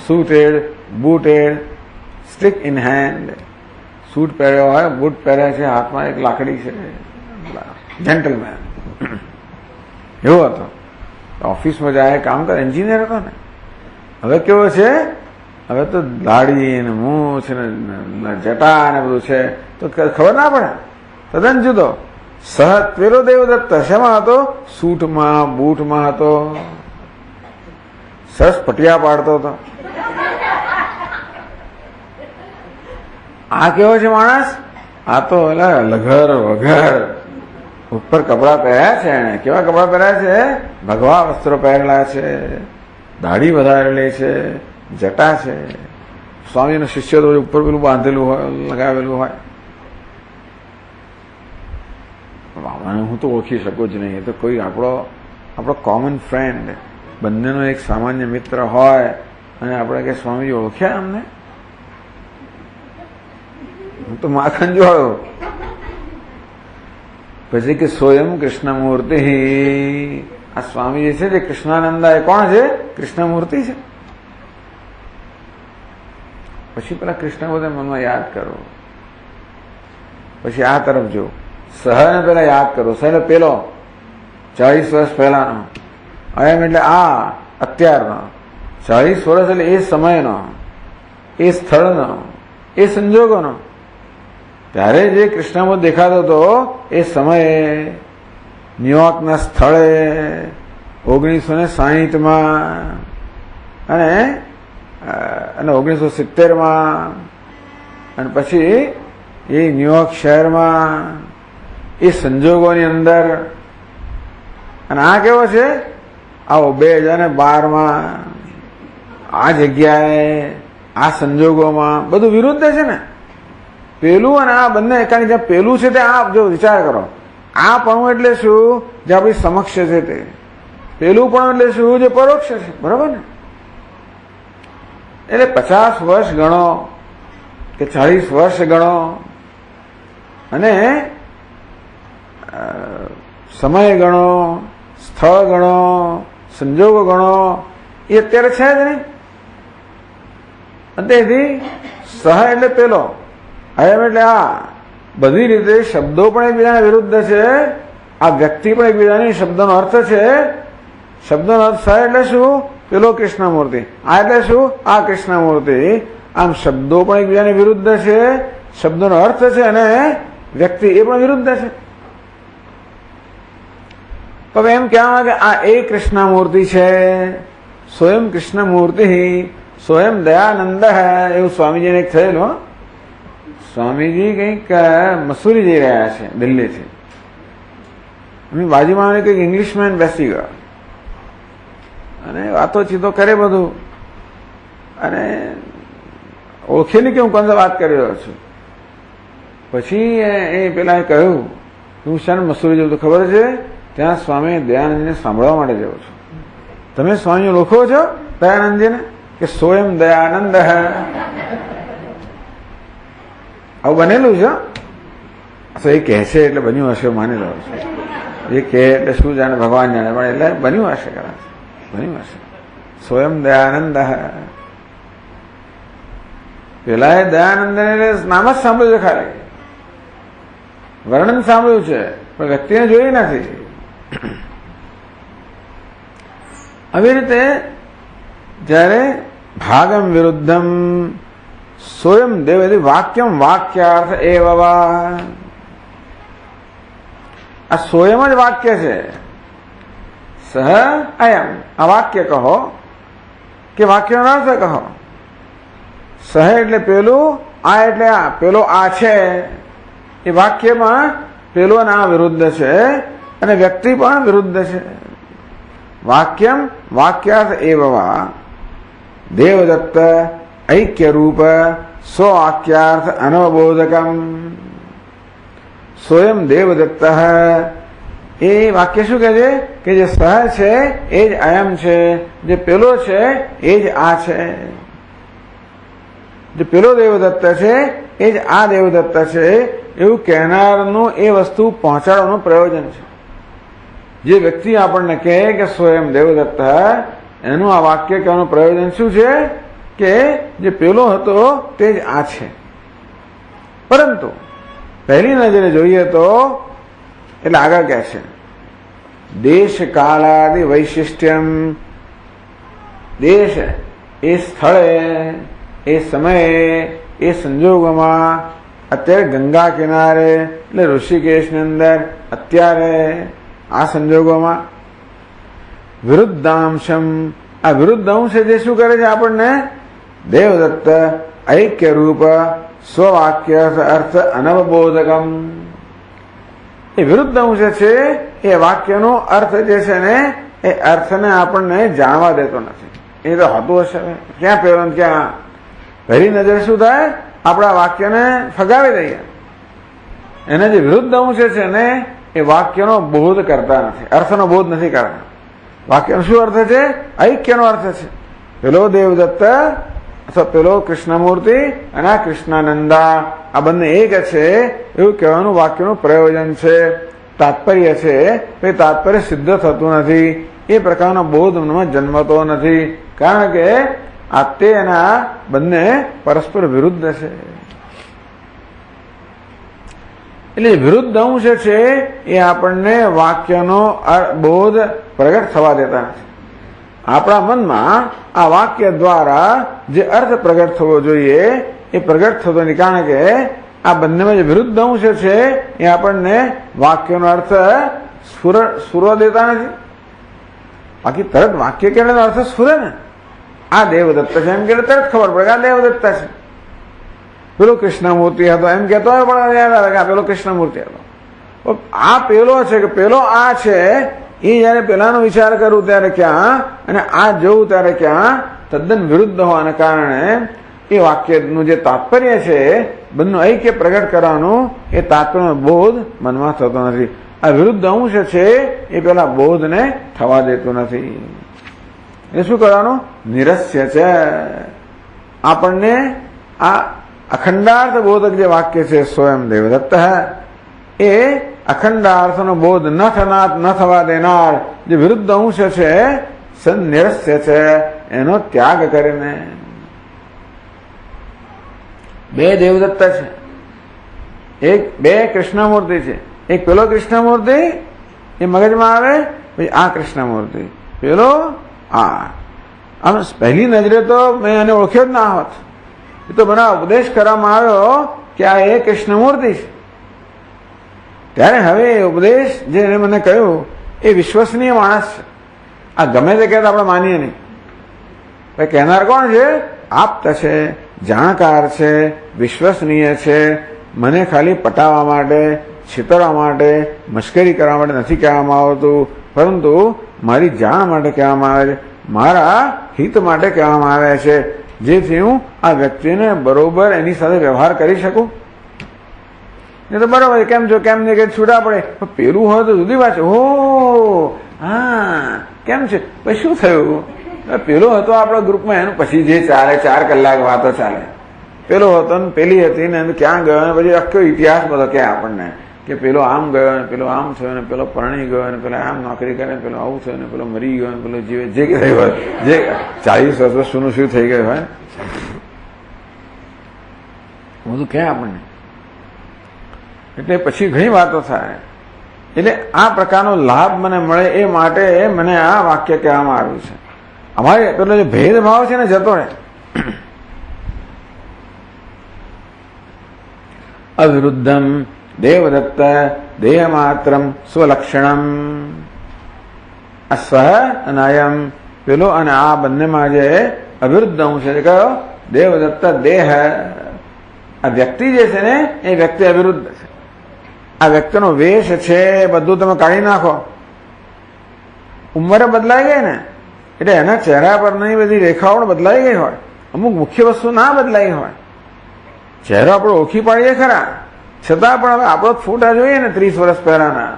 suited booted stick in hand. Suit પહેર્યો હોય, બૂટ પહેર્યા છે, હાથમાં એક લાકડી છે, જેન્ટલમેન એવો હતો. ઓફિસમાં જાય, કામ કરે, એન્જિનિયર હતો ને. હવે કેવો છે? હવે તો દાઢી ને મૂછ ને જટા ને બધું છે તો ખબર ના પડે. તદ્દન જુદો. સહજ પેલો દેવદત્ત શેમાં હતો? સૂટમાં બૂટમાં હતો. સરસ પટિયા પાડતો હતો. આ કેવો છે માણસ? આ તો લઘર વઘર ઉપર કપડા પહેર્યા છે. એને કેવા કપડા પહેર્યા છે? ભગવા વસ્ત્રો પહેરેલા છે, દાઢી વધારેલી છે, જટા છે. સ્વામીનો શિષ્ય તો ઉપર પેલું બાંધેલું હોય, લગાવેલું હોય. હું તો ઓળખી શકું જ નહીં. એ તો કોઈ આપણો કોમન ફ્રેન્ડ, બંનેનો એક સામાન્ય મિત્ર હોય અને આપણે કે સ્વામીજી ઓળખ્યા અમને, હું તો માખણ જોડો. પછી કે સ્વયં કૃષ્ણમૂર્તિ, આ સ્વામીજી છે જે કૃષ્ણાનંદા એ કોણ છે? કૃષ્ણમૂર્તિ છે. પછી પેલા કૃષ્ણ બધા મનમાં યાદ કરો, પછી આ તરફ જો, સહને પેલા યાદ કરો. સહ પેલો 40 વર્ષ પહેલાનો, એમ એટલે આ અત્યારનો 40 વર્ષ એટલે એ સમયનો, એ સ્થળનો, એ સંજોગોનો. ત્યારે જે કૃષ્ણમૂર્તિ દેખાતો હતો એ સમયે ન્યુયોર્કના સ્થળે 1960માં અને 1970માં, અને પછી એ ન્યુયોર્ક શહેરમાં એ સંજોગોની અંદર. અને આ કેવો છે? આવો 2012માં આ જગ્યાએ આ સંજોગોમાં બધું વિરુદ્ધ છે ને. પેલું અને આ બંને, કારણ કે જ્યાં પેલું છે તે આ જો વિચાર કરો, આ પણ એટલે શું? જે આપણી સમક્ષ છે તે. પેલું પણ એટલે શું? જે પરોક્ષ છે. બરાબર ને? એટલે 50 વર્ષ ગણો કે 40 વર્ષ ગણો અને સમય ગણો, સ્થળ ગણો, સંજોગો ગણો, એ અત્યારે છે જ નહીં. તેથી સહ એટલે પેલો, એમ એટલે આ બધી રીતે શબ્દો પણ એકબીજાના વિરુદ્ધ છે. આ વ્યક્તિ પણ એકબીજાની શબ્દનો અર્થ છે. શબ્દનો અર્થ સહ એટલે શું? પેલો કૃષ્ણમૂર્તિ. આ એટલે શું? આ કૃષ્ણમૂર્તિ. આમ શબ્દો પણ એકબીજાની વિરુદ્ધ છે, શબ્દોનો અર્થ છે, અને વ્યક્તિ એ પણ વિરુદ્ધ છે. હવે એમ કહેવામાં કે આ એ કૃષ્ણમૂર્તિ છે, સ્વયં કૃષ્ણમૂર્તિ, સ્વયં દયાનંદ, એવું સ્વામીજીને એક થયેલું. સ્વામીજી કંઈક મસૂરી જઈ રહ્યા છે, દિલ્હીથી. બાજુમાં કંઈક ઇંગ્લિશમેન બેસી ગયો અને વાતોચીતો કરે બધું, અને ઓળખે નહીં કે હું કોણ વાત કરી રહ્યો છું. પછી એ પેલા કહ્યું હું શાને મસૂરી જવું તો ખબર છે? ત્યાં સ્વામી દયાનંદજીને સાંભળવા માટે જવું છું. તમે સ્વામી ઓળખો છો દયાનંદજીને? કે સ્વયં દયાનંદ. આવું બનેલું છે. એ કહે છે એટલે બન્યું હશે, માની લો છું. એ કહે એટલે શું જાણે, ભગવાન જાણે, પણ એટલે બન્યું હશે, કદાચ બન્યું હશે. સ્વયં દયાનંદ. પેલા એ દયાનંદ નામ જ સાંભળ્યું છે, ખાલી વર્ણન સાંભળ્યું છે, પણ વ્યક્તિને જોઈ નથી. આવી રીતે જયારે ભાગમ વિરુદ્ધમ સ્વયં દેવ, વાક્યમ વાક્યાર્થ એવવા. આ સ્વયં જ વાક્ય છે. સહ અયમ, આ વાક્ય કહો કે વાક્યનો અર્થ કહો. સહ એટલે પેલું, આ એટલે આ, પેલો આ છે. એ વાક્યમાં પેલો અને આ વિરુદ્ધ છે, અને વ્યક્તિ પણ વિરુદ્ધ છે. વાક્યમ વાક્યાર્થ એવવા દેવદત્ત ऐक्य रूप स्ववाक्यार्थ अनवबोधकम. स्वयं देवदत्त એ વાક્ય શું કહે છે? કે જે સહ છે એ જ અયમ છે, જે પેલો છે એ જ આ છે. જે પેલો દેવદત્ત છે એ જ આ દેવદત્ત છે, એવું કહેનારનું એ વસ્તુ પહોંચાડવાનું પ્રયોજન છે. જે વ્યક્તિ આપણને કહે કે સ્વયં દેવદત્ત, એનું આ વાક્ય કહેવાનું પ્રયોજન શું છે? કે જે પેલો હતો તે જ આ છે. પરંતુ પહેલી નજરે જોઈએ તો એટલે આગળ કહે છે દેશ કાલાદિ વૈશિષ્ટ્યમ. દેશ એ સ્થળે, એ સમયે, એ સંજોગોમાં, અત્યારે ગંગા કિનારે એટલે ઋષિકેશની અંદર, અત્યારે આ સંજોગોમાં. વિરુદ્ધાંશમ, આ વિરુદ્ધ અંશ જે શું કરે છે આપણને? દેવદત્ત ऐक्य रूप સ્વવાક્ય અર્થ અનવબોધકમ. એ વિરુદ્ધ અંશ છે, એ વાક્યનો અર્થ જે છે ને એ અર્થને આપણને જાણવા દેતો નથી. એ તો હતું હશે, ક્યાં પહેલો ક્યાં. પહેલી નજરે શું થાય? આપણા વાક્યને ફગાવી દઈએ. એને જે વિરુદ્ધ અંશ છે ને એ વાક્યનો બોધ કરતા નથી, અર્થનો બોધ નથી કરતા. વાક્યનો શું અર્થ છે? ઐક્યનો અર્થ છે. પેલો દેવદત્ત અથવા પેલો કૃષ્ણમૂર્તિ અને આ કૃષ્ણાનંદા આ બંને એક છે એવું કહેવાનું વાક્યનું પ્રયોજન છે, તાત્પર્ય છે. એ તાત્પર્ય સિદ્ધ થતું નથી, એ પ્રકારનો બોધ મનમાં જન્મતો નથી, કારણ કે આ તે એના બંને પરસ્પર વિરુદ્ધ છે. એટલે વિરુદ્ધ અંશ છે એ આપણને વાક્યનો બોધ પ્રગટ થવા દેતા નથી. આપણા મનમાં આ વાક્ય દ્વારા જે અર્થ પ્રગટ થવો જોઈએ એ પ્રગટ થતો નથી, કારણ કે આ બંનેમાં જે વિરુદ્ધ અંશ છે એ આપણને વાક્યનો અર્થ સ્ફુરવા દેતા નથી. બાકી તરત વાક્ય કે અર્થ સ્ફુરે ને, આ દેવદત્ત છે એમ કે તરત ખબર પડે કે આ દેવદત્ત છે. પેલો કૃષ્ણમૂર્તિ હતો એમ કેતો પણ યાદ આવે કે આ પેલો કૃષ્ણમૂર્તિ હતો. આ પેલો છે કે પેલો આ છે, એ જયારે પેલાનો વિચાર કરું ત્યારે ક્યાં અને આ જોઉં ત્યારે ક્યાં તદ્દન વિરુદ્ધ હોવાને કારણે એ વાક્યનું જે તાત્પર્ય છે બંનેનું ઐક્ય પ્રગટ કરવાનું એ તાત્પર્યનો બોધ મનમાં થતો નથી. આ વિરુદ્ધ અંશ છે એ પેલા બોધને થવા દેતું નથી. એ શું કરવાનું? નિરસ્ય છે. આપણને આ અખંડાર્થ બોધક જે વાક્ય છે સ્વયં દેવદત્ત એ અખંડાર્થનો બોધ ન થવા દેનાર જે વિરુદ્ધ અંશ છે નિરસ્ય છે, એનો ત્યાગ કરીને. બે દેવદત્ત છે, બે કૃષ્ણમૂર્તિ છે. એક પેલો કૃષ્ણમૂર્તિ એ મગજમાં આવે, પછી આ કૃષ્ણમૂર્તિ, પેલો આ. આમ પહેલી નજરે તો મેં એને ઓળખ્યો જ ના હોત. એ તો મને ઉપદેશ કરવામાં આવ્યો કે આ એ કૃષ્ણમૂર્તિ છે. ત્યારે હવે એ ઉપદેશ જે એને મને કહ્યું એ વિશ્વસનીય માણસ છે. આ ગમે તે કહેતા આપણે માનીએ નહીં. કહેનાર કોણ છે? આપ્ત છે, જાણકાર છે, વિશ્વસનીય છે. મને ખાલી પટાવવા માટે, છેતરવા માટે, મશ્કરી કરવા માટે નથી કહેવામાં આવતું, પરંતુ મારી જાણ માટે કહેવામાં આવે છે, મારા હિત માટે કહેવામાં આવે છે, જેથી હું આ વ્યક્તિને બરોબર એની સાથે વ્યવહાર કરી શકું. એ તો બરોબર કેમ છો કેમ નહીં કે છૂટા પડે, પેલું હોય તો જુદી વાત છે. હો હા કેમ છે, પછી શું થયું? પેલો હતો આપણા ગ્રુપમાં, એનું પછી જે ચાલે 4 કલાક વાતો ચાલે. પેલો હતો ને પેલી હતી ને ક્યાં ગયો ને પછી આખો ઇતિહાસ બધો કે આપણને કે પેલો આમ ગયો ને પેલો આમ થયો ને પેલો પરણી ગયો ને પેલો આમ નોકરી કરે ને પેલો આવું થયું ને પેલો મરી ગયો ને પેલો જીવે જે થયું હોય, જે 40 વર્ષ શું થઈ ગયું હોય બધું કે આપણને. એટલે પછી ઘણી વાતો થાય. એટલે આ પ્રકારનો લાભ મને મળે એ માટે મને આ વાક્ય કહેવામાં આવ્યું છે. અમારે પેલો જે ભેદભાવ છે ને જતો રહે. અવિરુદ્ધમ દેવદત્ત દેહમાત્રમ સ્વલક્ષણમ. આ સ્વ અને અયમ પેલો અને આ બંનેમાં જે અવિરુદ્ધ અંશ છે કયો? દેવદત્ત દેહ. આ વ્યક્તિ જે છે ને એ વ્યક્તિ અવિરુદ્ધ છે. આ વ્યક્તિનો વેશ છે બધું તમે કાઢી નાખો, ઉંમરે બદલાઈ ગઈ ને એટલે એના ચહેરા પરની બધી રેખાઓ બદલાઈ ગઈ હોય, અમુક મુખ્ય વસ્તુ ના બદલાઈ હોય. ચહેરો આપણે ઓળખી પાડીએ ખરા, છતાં પણ હવે આપણો ફોટા જોઈએ ને 30 વર્ષ પહેલાના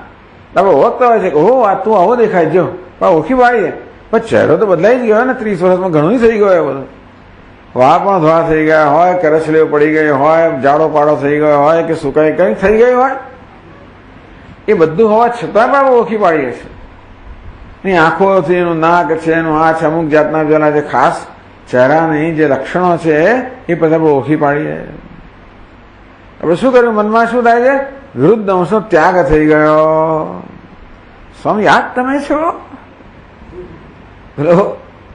આપણે ઓળખતા હોય છે કે હો આ તું આવો દેખાય જો, પણ ઓળખી પાડીએ. પણ ચહેરો તો બદલાઈ જ ગયો ને 30 વર્ષમાં, ઘણું થઈ ગયો એ બધું. વાળ પણ ધોળા થઈ ગયા હોય, કરચલીઓ પડી ગઈ હોય, જાડો પાડો થઈ ગયો હોય કે સુકાઈ કંઈક થઈ ગઈ હોય, એ બધું હોવા છતાં પણ ઓળખી પાડીએ છીએ. એની આંખો છે, એનું નાક છે, એનું આ છે, અમુક જાતના પેલા જે ખાસ ચહેરાની જે લક્ષણો છે એ બધા આપણે ઓળખી પાડીએ. આપણે શું કર્યું? મનમાં શું થાય છે? વિરુદ્ધ અંશનો ત્યાગ થઈ ગયો. સ્વામી યાદ તમે છો પેલો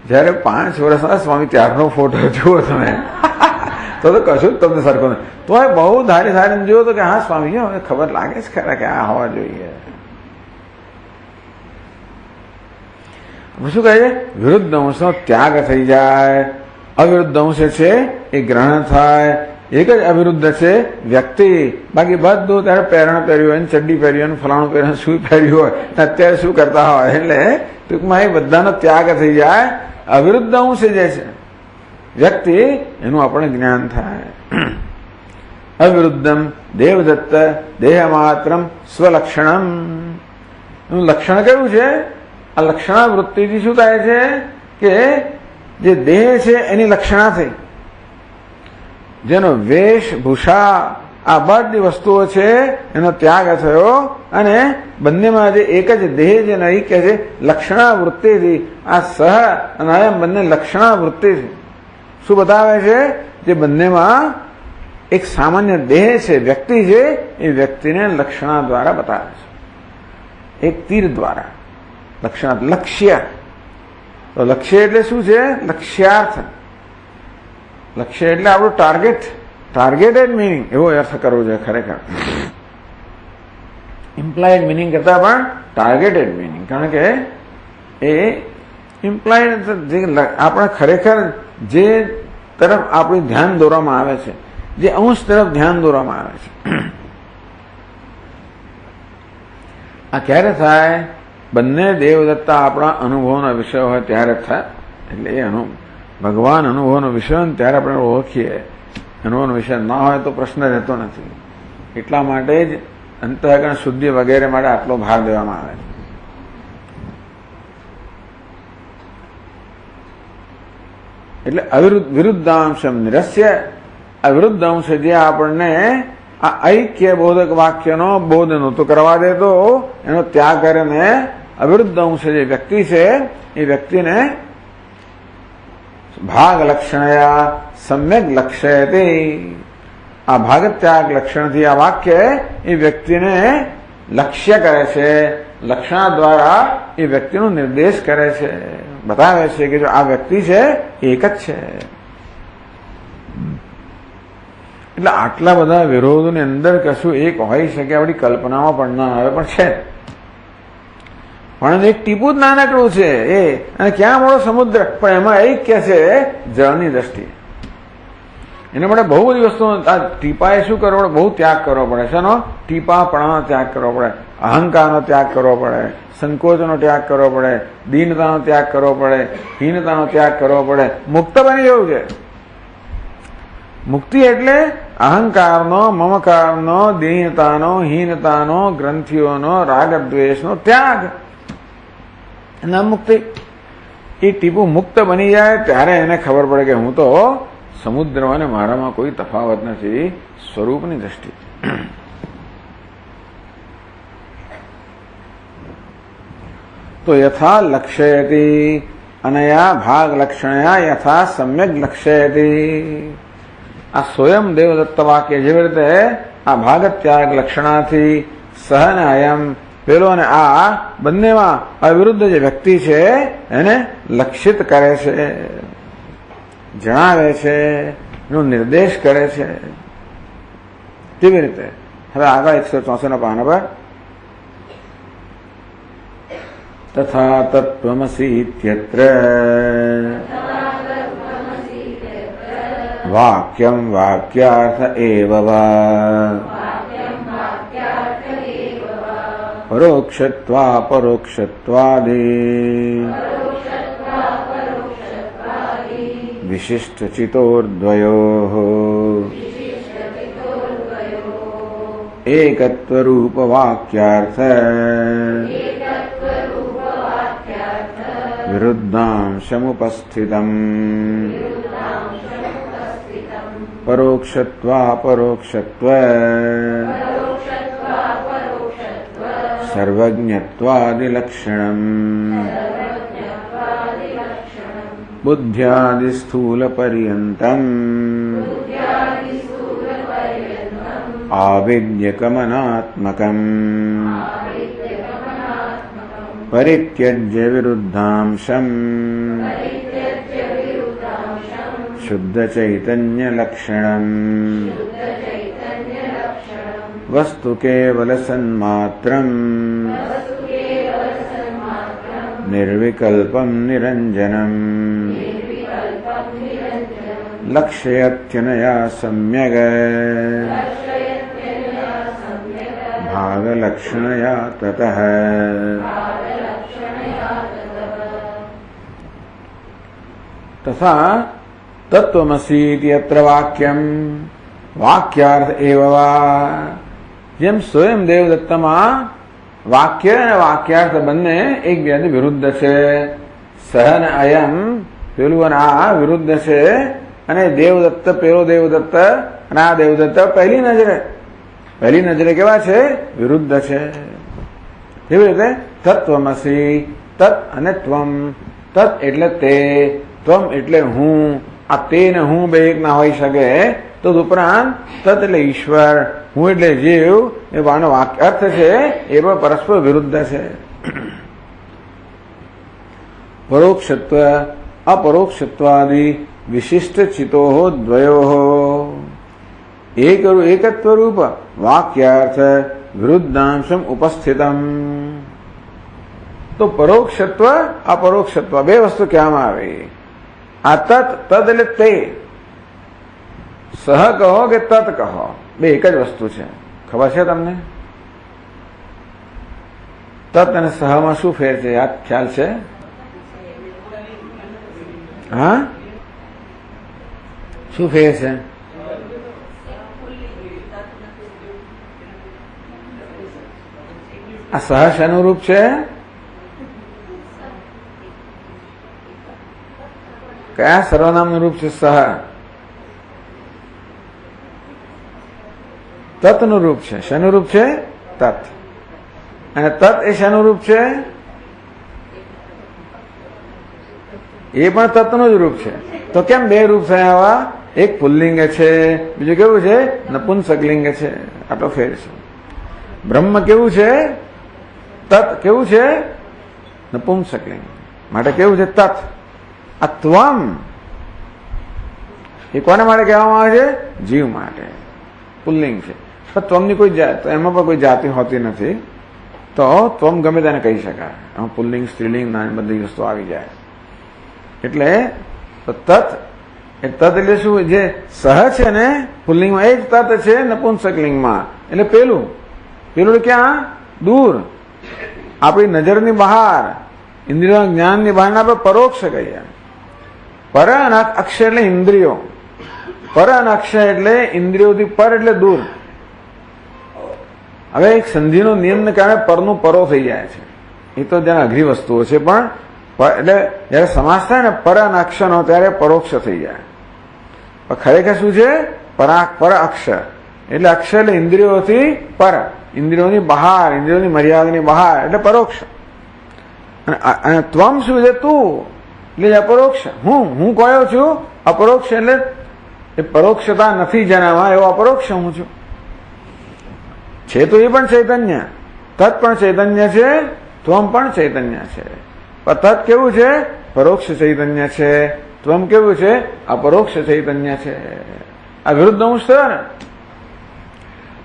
જયારે 5 વર્ષના સ્વામી ત્યારનો ફોટો જુઓ તમે તો કશું જ તમને સરખો નહીં. તો બહુ ધારી ધારીને જુઓ તો કે હા સ્વામી હવે ખબર લાગે છે ખરા કે આ હોવા જોઈએ. શું કહે છે? વિરુદ્ધ અંશનો ત્યાગ થઈ જાય. અવિરુદ્ધ અંશ છે એ ગ્રહણ થાય. એક જ અવિરુદ્ધ છે વ્યક્તિ, બાકી બધું ત્યારે પહેરણ પહેર્યું હોય, ચડ્ડી પહેર્યું હોય, ફલાણું પહેર્યું, શું પહેર્યું હોય, અત્યારે શું કરતા હોય. એટલે ટૂંકમાં એ બધાનો ત્યાગ થઈ જાય. અવિરુદ્ધ અંશ જે છે વ્યક્તિ એનું આપણે જ્ઞાન થાય. અવિરુદ્ધમ દેવદત્ત દેહમાત્રમ સ્વલક્ષણમ. એનું લક્ષણ કયું છે? આ લક્ષણા વૃત્તિથી શું થાય છે કે જે દેહ છે એની લક્ષણા થઈ, જેનો વેશભૂષા આ બધી વસ્તુઓ છે એનો ત્યાગ થયો અને બંનેમાં જે એક જ દેહ જે નૈક્ય છે લક્ષણા વૃત્તિથી આ સહ અને અયમ બંને લક્ષણા વૃત્તિ છે. શું બતાવે છે? જે બંનેમાં એક સામાન્ય દેહ છે, વ્યક્તિ છે, એ વ્યક્તિને લક્ષણા દ્વારા બતાવે છે, એક તીર દ્વારા લક્ષણા. લક્ષ્ય તો લક્ષ્ય એટલે શું છે? લક્ષ્યાર્થ. લક્ષ્ય એટલે આપણું ટાર્ગેટ, ટાર્ગેટેડ મિનિંગ એવો અર્થ કરવો જોઈએ ખરેખર. ઇમ્પ્લાઇડ મિનિંગ કરતા પણ ટાર્ગેટેડ મિનિંગ, કારણ કે એ ઇમ્પ્લાઇડ જે આપણે ખરેખર જે તરફ આપણું ધ્યાન દોરવામાં આવે છે, જે અંશ તરફ ધ્યાન દોરવામાં આવે છે. આ ક્યારે થાય? બંને દેવદત્તા આપણા અનુભવનો વિષય હોય ત્યારે થાય. એટલે એ ભગવાન અનુભવનો વિષય હોય ત્યારે આપણે ઓળખીએ. અનુભવનો વિષય ના હોય તો પ્રશ્ન રહેતો નથી. એટલા માટે જ અંતઃકરણ શુદ્ધિ વગેરે માટે આટલો ભાર દેવામાં આવે છે. એટલે વિરુદ્ધાંશમ નિરસ્ય, અવિરુદ્ધ અંશ જે આપણને આ ઐક્ય બોધક વાક્યનો બોધ નહોતો કરવા દેતો એનો ત્યાગ કરીને અવિરુદ્ધ અંશ જે વ્યક્તિ છે એ વ્યક્તિને ભાગ લક્ષણયા સમ્યક લક્ષ્યતે, આ ભાગ ત્યાગ લક્ષણથી આ વાક્ય એ વ્યક્તિને લક્ષ્ય કરે છે, લક્ષણા દ્વારા એ વ્યક્તિનો નિર્દેશ કરે છે, બતાવે છે કે જો આ વ્યક્તિ છે એક જ છે. એટલે આટલા બધા વિરોધોની અંદર કશું એક હોઈ શકે આપણી કલ્પનામાં પણ ના આવે, પણ છે. પણ એક ટીપું જ નાનકડું છે એ, અને ક્યાં મોટો સમુદ્ર, પણ એમાં ઐક્ય છે જળની દ્રષ્ટિએ. એના માટે બહુ બધી વસ્તુઓ, આ ટીપાએ શું કરવો પડે? બહુ ત્યાગ કરવો પડે. શેનો? ટીપાપણાનો ત્યાગ કરવો પડે, અહંકારનો ત્યાગ કરવો પડે, સંકોચનો ત્યાગ કરવો પડે, દીનતાનો ત્યાગ કરવો પડે, હીનતાનો ત્યાગ કરવો પડે. મુક્ત બની જવું છે. મુક્તિ એટલે અહંકારનો, મમકારનો, દીનતાનો, હીનતાનો, ગ્રંથિઓનો, રાગદ્વેષનો ત્યાગ. એના મુક્તિ. એ ટીપું મુક્ત બની જાય ત્યારે એને ખબર પડે કે હું તો સમુદ્રમાં અને મારામાં કોઈ તફાવત નથી સ્વરૂપની દ્રષ્ટિ. તો યથા લક્ષ્યતી અનયા ભાગ લક્ષણયા યથા સમ્યક લક્ષ્યતી. આ સ્વયં દેવદત્ત વાક્ય જેવી રીતે આ ભાગ ત્યાગ લક્ષણાથી સહન અયમ પેલો અને આ બંનેમાં અવિરુદ્ધ જે વ્યક્તિ છે એને લક્ષિત કરે છે, જણાવે છે, એનો નિર્દેશ કરે છે. કેવી રીતે? હવે આગળ 164 પાના પર તથા તત્વમસીત્યત્ર વાક્યમ વાક્યાર્થ એવ વા પરોક્ષત્વા પરોક્ષત્વાદિ વિશિષ્ટચિતોર્દ્વયોઃ એકત્વરૂપ વાક્યાર્થ વિરુદ્ધાંશમુપસ્થિતम् પરોક્ષત્વા પરોક્ષત્વ સર્વજ્ઞત્વાદિલક્ષણम् બુદ્ધ્યાદિસ્થૂલપર્યन्तम् આવિદ્યકમનાત્મકम् પરિત્યજ્ય વિરુદ્ધાંશम् શુદ્ધચૈતન્યલક્ષણम् વસ્તુ કેવલ સન્માત્રम् નિર્વિકલ્પમ નિરંજનम् લક્ષ્યત્યનયા સમ્યગ ભાગલક્ષણયા તતઃ. તથા તત્વમસી અત્ર વાક્યમ વાક્યાર્થ એવ વા. જેમ સ્વયં દેવદત્તમાં વાક્ય અને વાક્યાર્થ બંને એકબીજાથી વિરુદ્ધ છે. સહન અયમ પેલું અને આ વિરુદ્ધ છે. અને દેવદત્ત પેલો દેવદત્ત અને આ દેવદત્ત પહેલી નજરે કેવા છે? વિરુદ્ધ છે. એવી રીતે તત્વમસી, તત અને ત્વમ. તત એટલે તે, ત્વમ એટલે હું. આ તે ને હું બે એક ના હોઈ શકે. તો ઉપરાંત તત એટલે ઈશ્વર, હું એટલે જીવ, એ આનો અર્થ છે એ પણ પરસ્પર વિરુદ્ધ છે. પરોક્ષત્વ અપરોક્ષત્વાદિ વિશિષ્ટ ચિતો દ્વયો એકત્વ રૂપ વાક્યાર્થ વિરુદ્ધાંશમ ઉપસ્થિતમ. તો પરોક્ષત્વ અપરોક્ષત્વ બે વસ્તુ કહેવામાં આવી. આ તત એટલે તે, સહ કહો કે તત કહો, બે એક જ વસ્તુ છે. ખબર છે તમને? તત અને સહમાં શું ફેર છે? યાદ ખ્યાલ છે? હા, શું ફેર છે? આ સહ શાનું રૂપ છે? કયા સર્વનામનું રૂપ છે? સહ તત્નું રૂપ છે. શાનું રૂપ છે? તત. અને તત એ શાનું રૂપ છે? એ પણ તત્વનું જ રૂપ છે. તો કેમ બે રૂપ થયા આવા? એક પુલ્લિંગ છે, બીજું કેવું છે? નપુંસકલિંગ છે. આટલો ફેર છે. બ્રહ્મ કેવું છે? તત કેવું છે? નપુંસકલિંગ. માટે કેવું છે? તત. આ ત્વમ એ કોના માટે કહેવામાં આવે છે? જીવ માટે. પુલ્લિંગ છે. પણ ત્વમની કોઈ એમાં પણ કોઈ જાતિ હોતી નથી. તો ત્વમ ગમે તેને કહી શકાય. એમાં પુલ્લિંગ, સ્ત્રીલિંગ, બધી વસ્તુ આવી જાય. એટલે તત એટલે શું? જે સહ છે ને પુલ્લિંગમાં એ જ તત છે નપુંસકલિંગમાં. એટલે પેલું ક્યાં? દૂર, આપણી નજરની બહાર, ઇન્દ્રિયો જ્ઞાનની બહાર આપણે પરોક્ષ કહીએ. પર અને અક્ષ એટલે ઇન્દ્રિયો. પર અને અક્ષ એટલે ઇન્દ્રિયોથી પર એટલે દૂર. હવે એક સંધિનો નિયમને કારણે પરનું પરો થઈ જાય છે. એ તો જ્યાં અઘરી વસ્તુઓ છે. પણ એટલે જયારે સમાસ થાય ને પર અને અક્ષરનો, ત્યારે પરોક્ષ થઈ જાય. પણ ખરેખર શું છે? પર અક્ષર એટલે અક્ષર એટલે ઇન્દ્રિયોથી પર, ઇન્દ્રિયોની બહાર, ઇન્દ્રિયોની મર્યાદાની બહાર એટલે પરોક્ષ. અને ત્વમ શું છે? તું એટલે અપરોક્ષ. હું કયો છું? અપરોક્ષ. એટલે એ પરોક્ષતા નથી જેનામાં, એવો અપરોક્ષ હું છું. છે તો એ પણ ચૈતન્ય, તત પણ ચૈતન્ય છે, ત્વમ પણ ચૈતન્ય છે. પણ તત કેવું છે? પરોક્ષ ચૈતન્ય છે. ત્વમ કેવું છે? અપરોક્ષ ચૈતન્ય છે. આ વિરુદ્ધ અંશ થયો ને.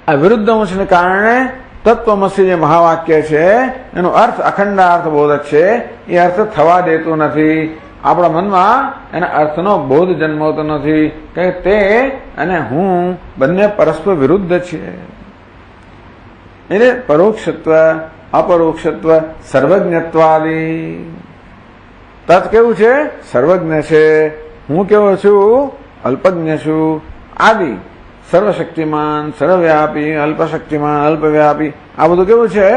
આ વિરુદ્ધ અંશને કારણે તત્વમસી જે મહાવાક્ય છે એનો અર્થ અખંડાર્થ બોધ છે. એ અર્થ થવા દેતું નથી. આપણા મનમાં એના અર્થનો બોધ જન્મતો નથી કે તે અને હું બંને પરસ્પર વિરુદ્ધ છે. એટલે પરોક્ષત્વ અપરોક્ષત્વ સર્વજ્ઞત્વાદી. તત કેવું છે? સર્વજ્ઞ છે. હું કેવો છું? અલ્પજ્ઞ છું. આદિ સર્વશક્તિમાન, સર્વવ્યાપી, અલ્પશક્તિમાન, અલ્પવ્યાપી, આ બધું કેવું છે?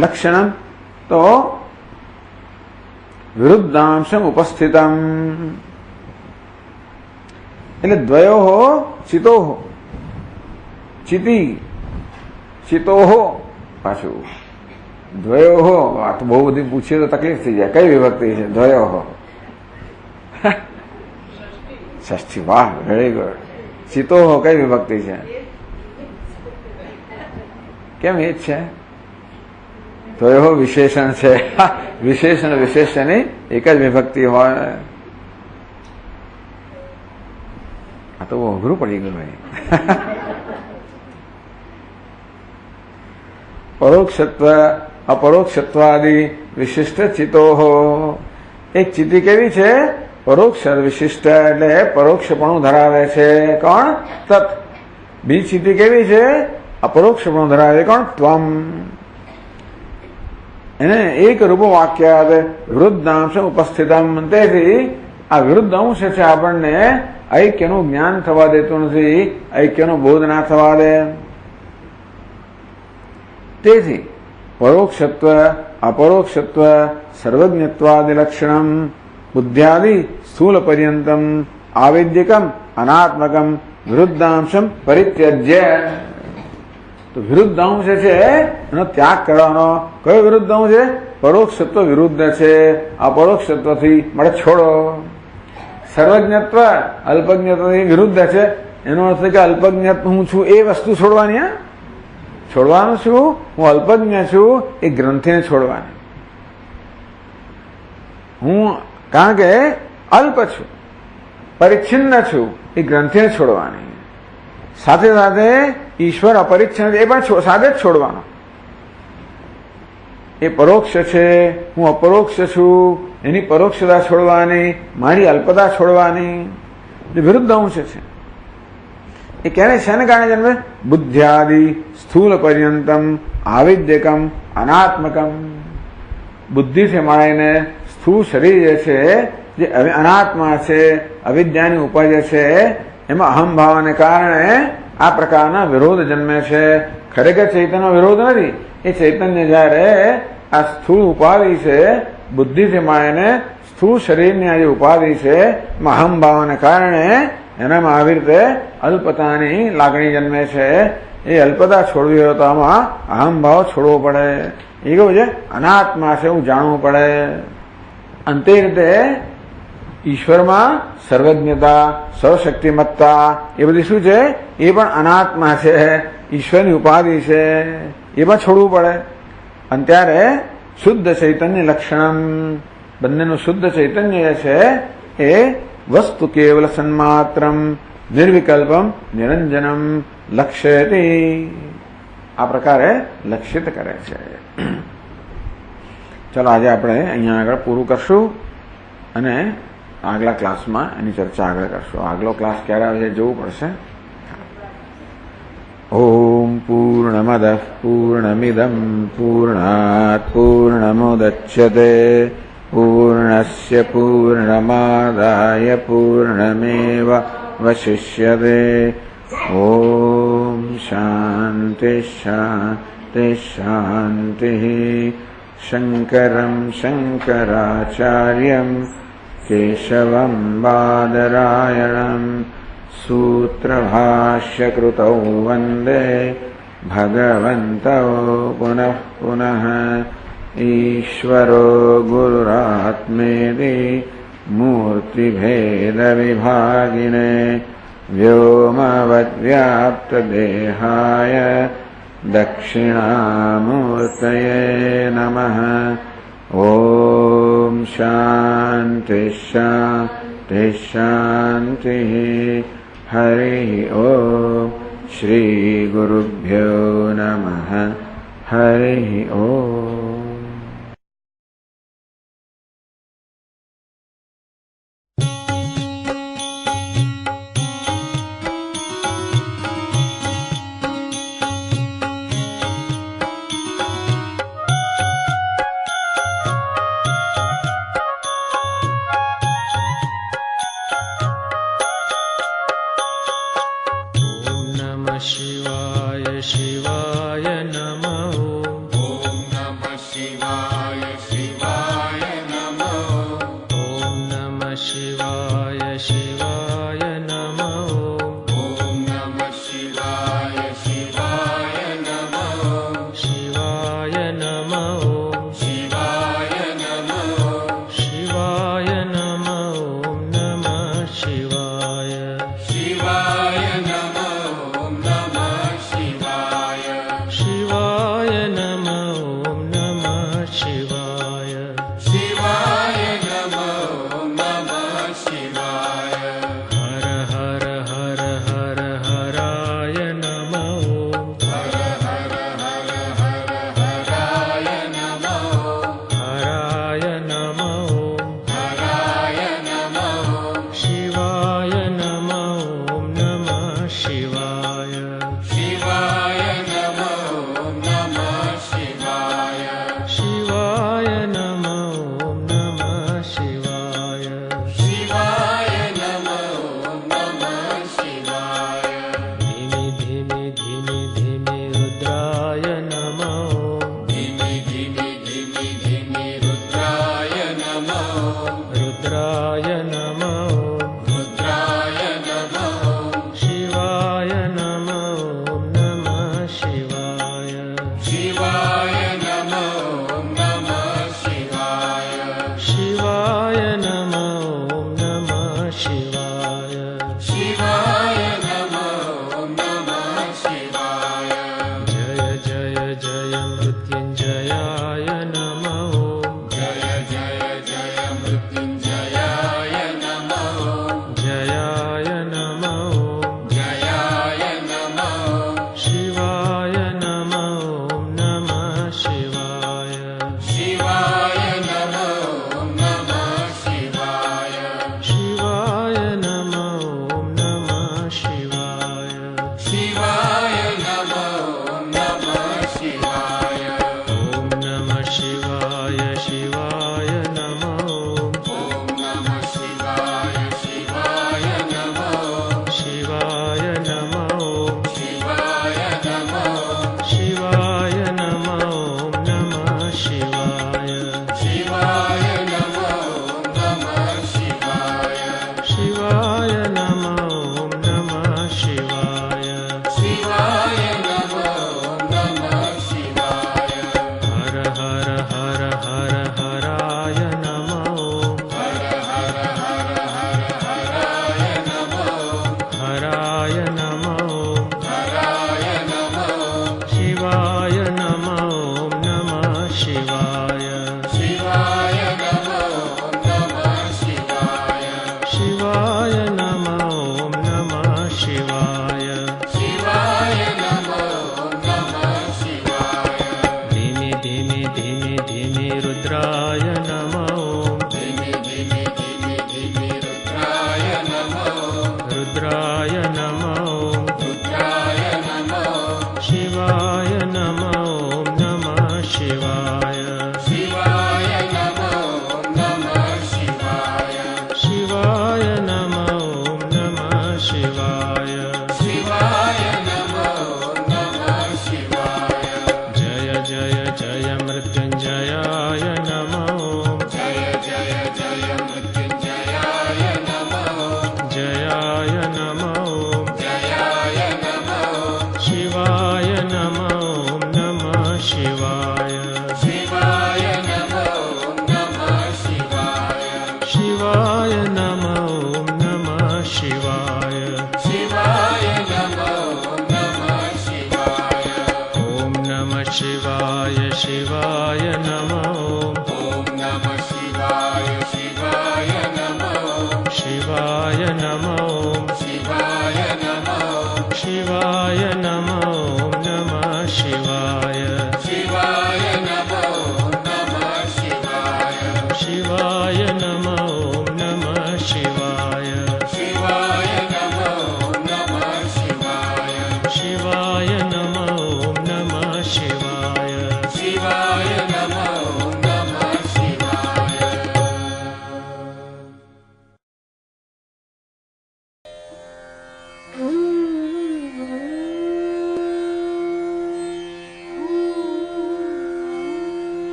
લક્ષણમ. તો વિરુદ્ધાંશમ ઉપસ્થિતમ એટલે દ્વયોઃ ચિતોઃ, ચિતોઃ પાછું દ્વયોઃ. આ તો બહુ બધી પૂછીએ તો તકલીફ થઈ જાય. કઈ વિભક્તિ છે? દ્વયોઃ. ષષ્ઠી. વાહ, વેરી ગુડ. ચિતોઃ કઈ વિભક્તિ છે? કેમ એ જ છે? દ્વયોઃ વિશેષણ છે. વિશેષણ વિશેષણની એક જ વિભક્તિ હોય. આ તો બહુ અઘરું પડી ગયું ભાઈ. પરોક્ષત્વ અપરોક્ષત્વાદિ વિશિષ્ટ ચિતોઃ. એક ચિત્તિ કેવી છે? પરોક્ષ વિશિષ્ટ એટલે પરોક્ષપણું ધરાવે છે. કોણ? તત. બીજી ચિત્તિ કેવી છે? અપરોક્ષપણું ધરાવે. કોણ? ત્વમ. એને એક રૂપ વાક્યાદ વિરુદ્ધાંશ ઉપસ્થિતમ. તેથી આ વિરુદ્ધ અંશ છે આપણને ઐક્યનું જ્ઞાન થવા દેતું નથી, ઐક્યનો બોધ ના થવા દે. તેથી પરોક્ષત્વ અપરોક્ષત્વ સર્વજ્ઞત્વાદિલક્ષણમ બુદ્ધ્યાદિ સ્થૂલ પર્યંતમ આવેદ્યકમ અનાત્મકમ વિરુદ્ધાંશમ પરિત્યજ્ય. તો વિરુદ્ધાંશ છે એનો ત્યાગ કરવાનો. કયો વિરુદ્ધાંશ છે? પરોક્ષત્વ વિરુદ્ધ છે, અપરોક્ષત્વથી મળે છોડો. સર્વજ્ઞત્વ અલ્પજ્ઞત્વથી વિરુદ્ધ છે, એનો અર્થ કે અલ્પજ્ઞ હું છું એ વસ્તુ છોડવાની. છોડવાનું છું હું અલ્પજ્ઞ છું એ ગ્રંથિને છોડવાની. હું કારણ કે અલ્પ છું, પરિચ્છિન્ન છું, એ ગ્રંથિને છોડવાની. સાથે સાથે ઈશ્વર અપરિચ્છિન્ન એ પણ સાથે જ છોડવાનો. એ પરોક્ષ છે, હું અપરોક્ષ છું, એની પરોક્ષતા છોડવાની, મારી અલ્પતા છોડવાની. જે વિરુદ્ધ અંશ છે એ ક્યારે શેને કારણે જન્મે? બુદ્ધ્યાદિ સ્થૂલ પર્યંતમ આવિદ્યકમ અનાત્મકમ. બુદ્ધિથી મળીને સ્થૂળ શરીર જે છે, જે અનાત્મા છે, અવિદ્યાની ઉપજ છે, એમાં અહમભાવને કારણે આ પ્રકારના વિરોધ જન્મે છે. ખરેખર ચૈતન્ય વિરોધ નથી. એ ચૈતન્ય જયારે આ સ્થૂળ ઉપાધિ છે, બુદ્ધિથી મળીને સ્થૂળ શરીરની આ જે ઉપાધિ છે, એમાં અહમભાવને કારણે એનામાં આવી રીતે અલ્પતાની લાગણી જન્મે છે. એ અલ્પતા છોડવી હોય તો આમાં અહમભાવ છોડવો પડે. એ કેવું છે? અનાત્મા છે એવું જાણવું પડે. અંતે રીતે ઈશ્વરમાં સર્વજ્ઞતા, સર્વશક્તિમત્તા એ બધી શું છે? એ પણ અનાત્મા છે, ઈશ્વરની ઉપાધિ છે, એ પણ છોડવું પડે. અને ત્યારે શુદ્ધ ચૈતન્ય લક્ષણમ, બંનેનું શુદ્ધ ચૈતન્ય છે એ વસ્તુ કેવલ સન્માત્રમ નિર્વિકલ્પમ નિરંજનમ લક્ષ્યતિ. આ પ્રકારે લક્ષિત કરે છે. ચલો આજે આપણે અહીંયા આગળ પૂરું કરશું અને આગલા ક્લાસમાં એની ચર્ચા આગળ કરશું. આગલો ક્લાસ ક્યારે આવે છે જોવું પડશે. ઓમ પૂર્ણમદ પૂર્ણમિદમ પૂર્ણાત પૂર્ણમુદચ્યતે પૂર્ણસ્ય પૂર્ણમાદાય પૂર્ણમેવાવશિષ્યતે. ઓમ શાંતિ શાંતિ શાંતિ. શંકરં શંકરાચાર્યં કેશવં બાદરાયણં સૂત્રભાષ્યકૃતૌ વંદે ભગવन्तौ પુનઃ પુનઃ. ઈશ્વરો ગુરુરાત્મેતિ મૂર્તિભેદવિભાગિને વ્યોમવદ્વ્યાપ્તદેહાય દક્ષિણામૂર્તયે નમઃ. ઓમ શાંતિ શાંતિ શાંતિ. હરિ ઓમ. શ્રી ગુરુભ્યો નમઃ. હરિ ઓમ. શિવાય નમઃ. शिवाय नमो नमः शिवाय जय जय जय मृत्युंजयाय नमो जय जय जय मृत्युंजयाय नमः जयाय नमो जयाय नमः शिवाय नमो नमः शिवाय शिवाय नमो नमः शिवाय शिवाय नमो नमः शिवाय शिवाय नमो नमः शिवाय ॐ नमः शिवाय शिवाय नमः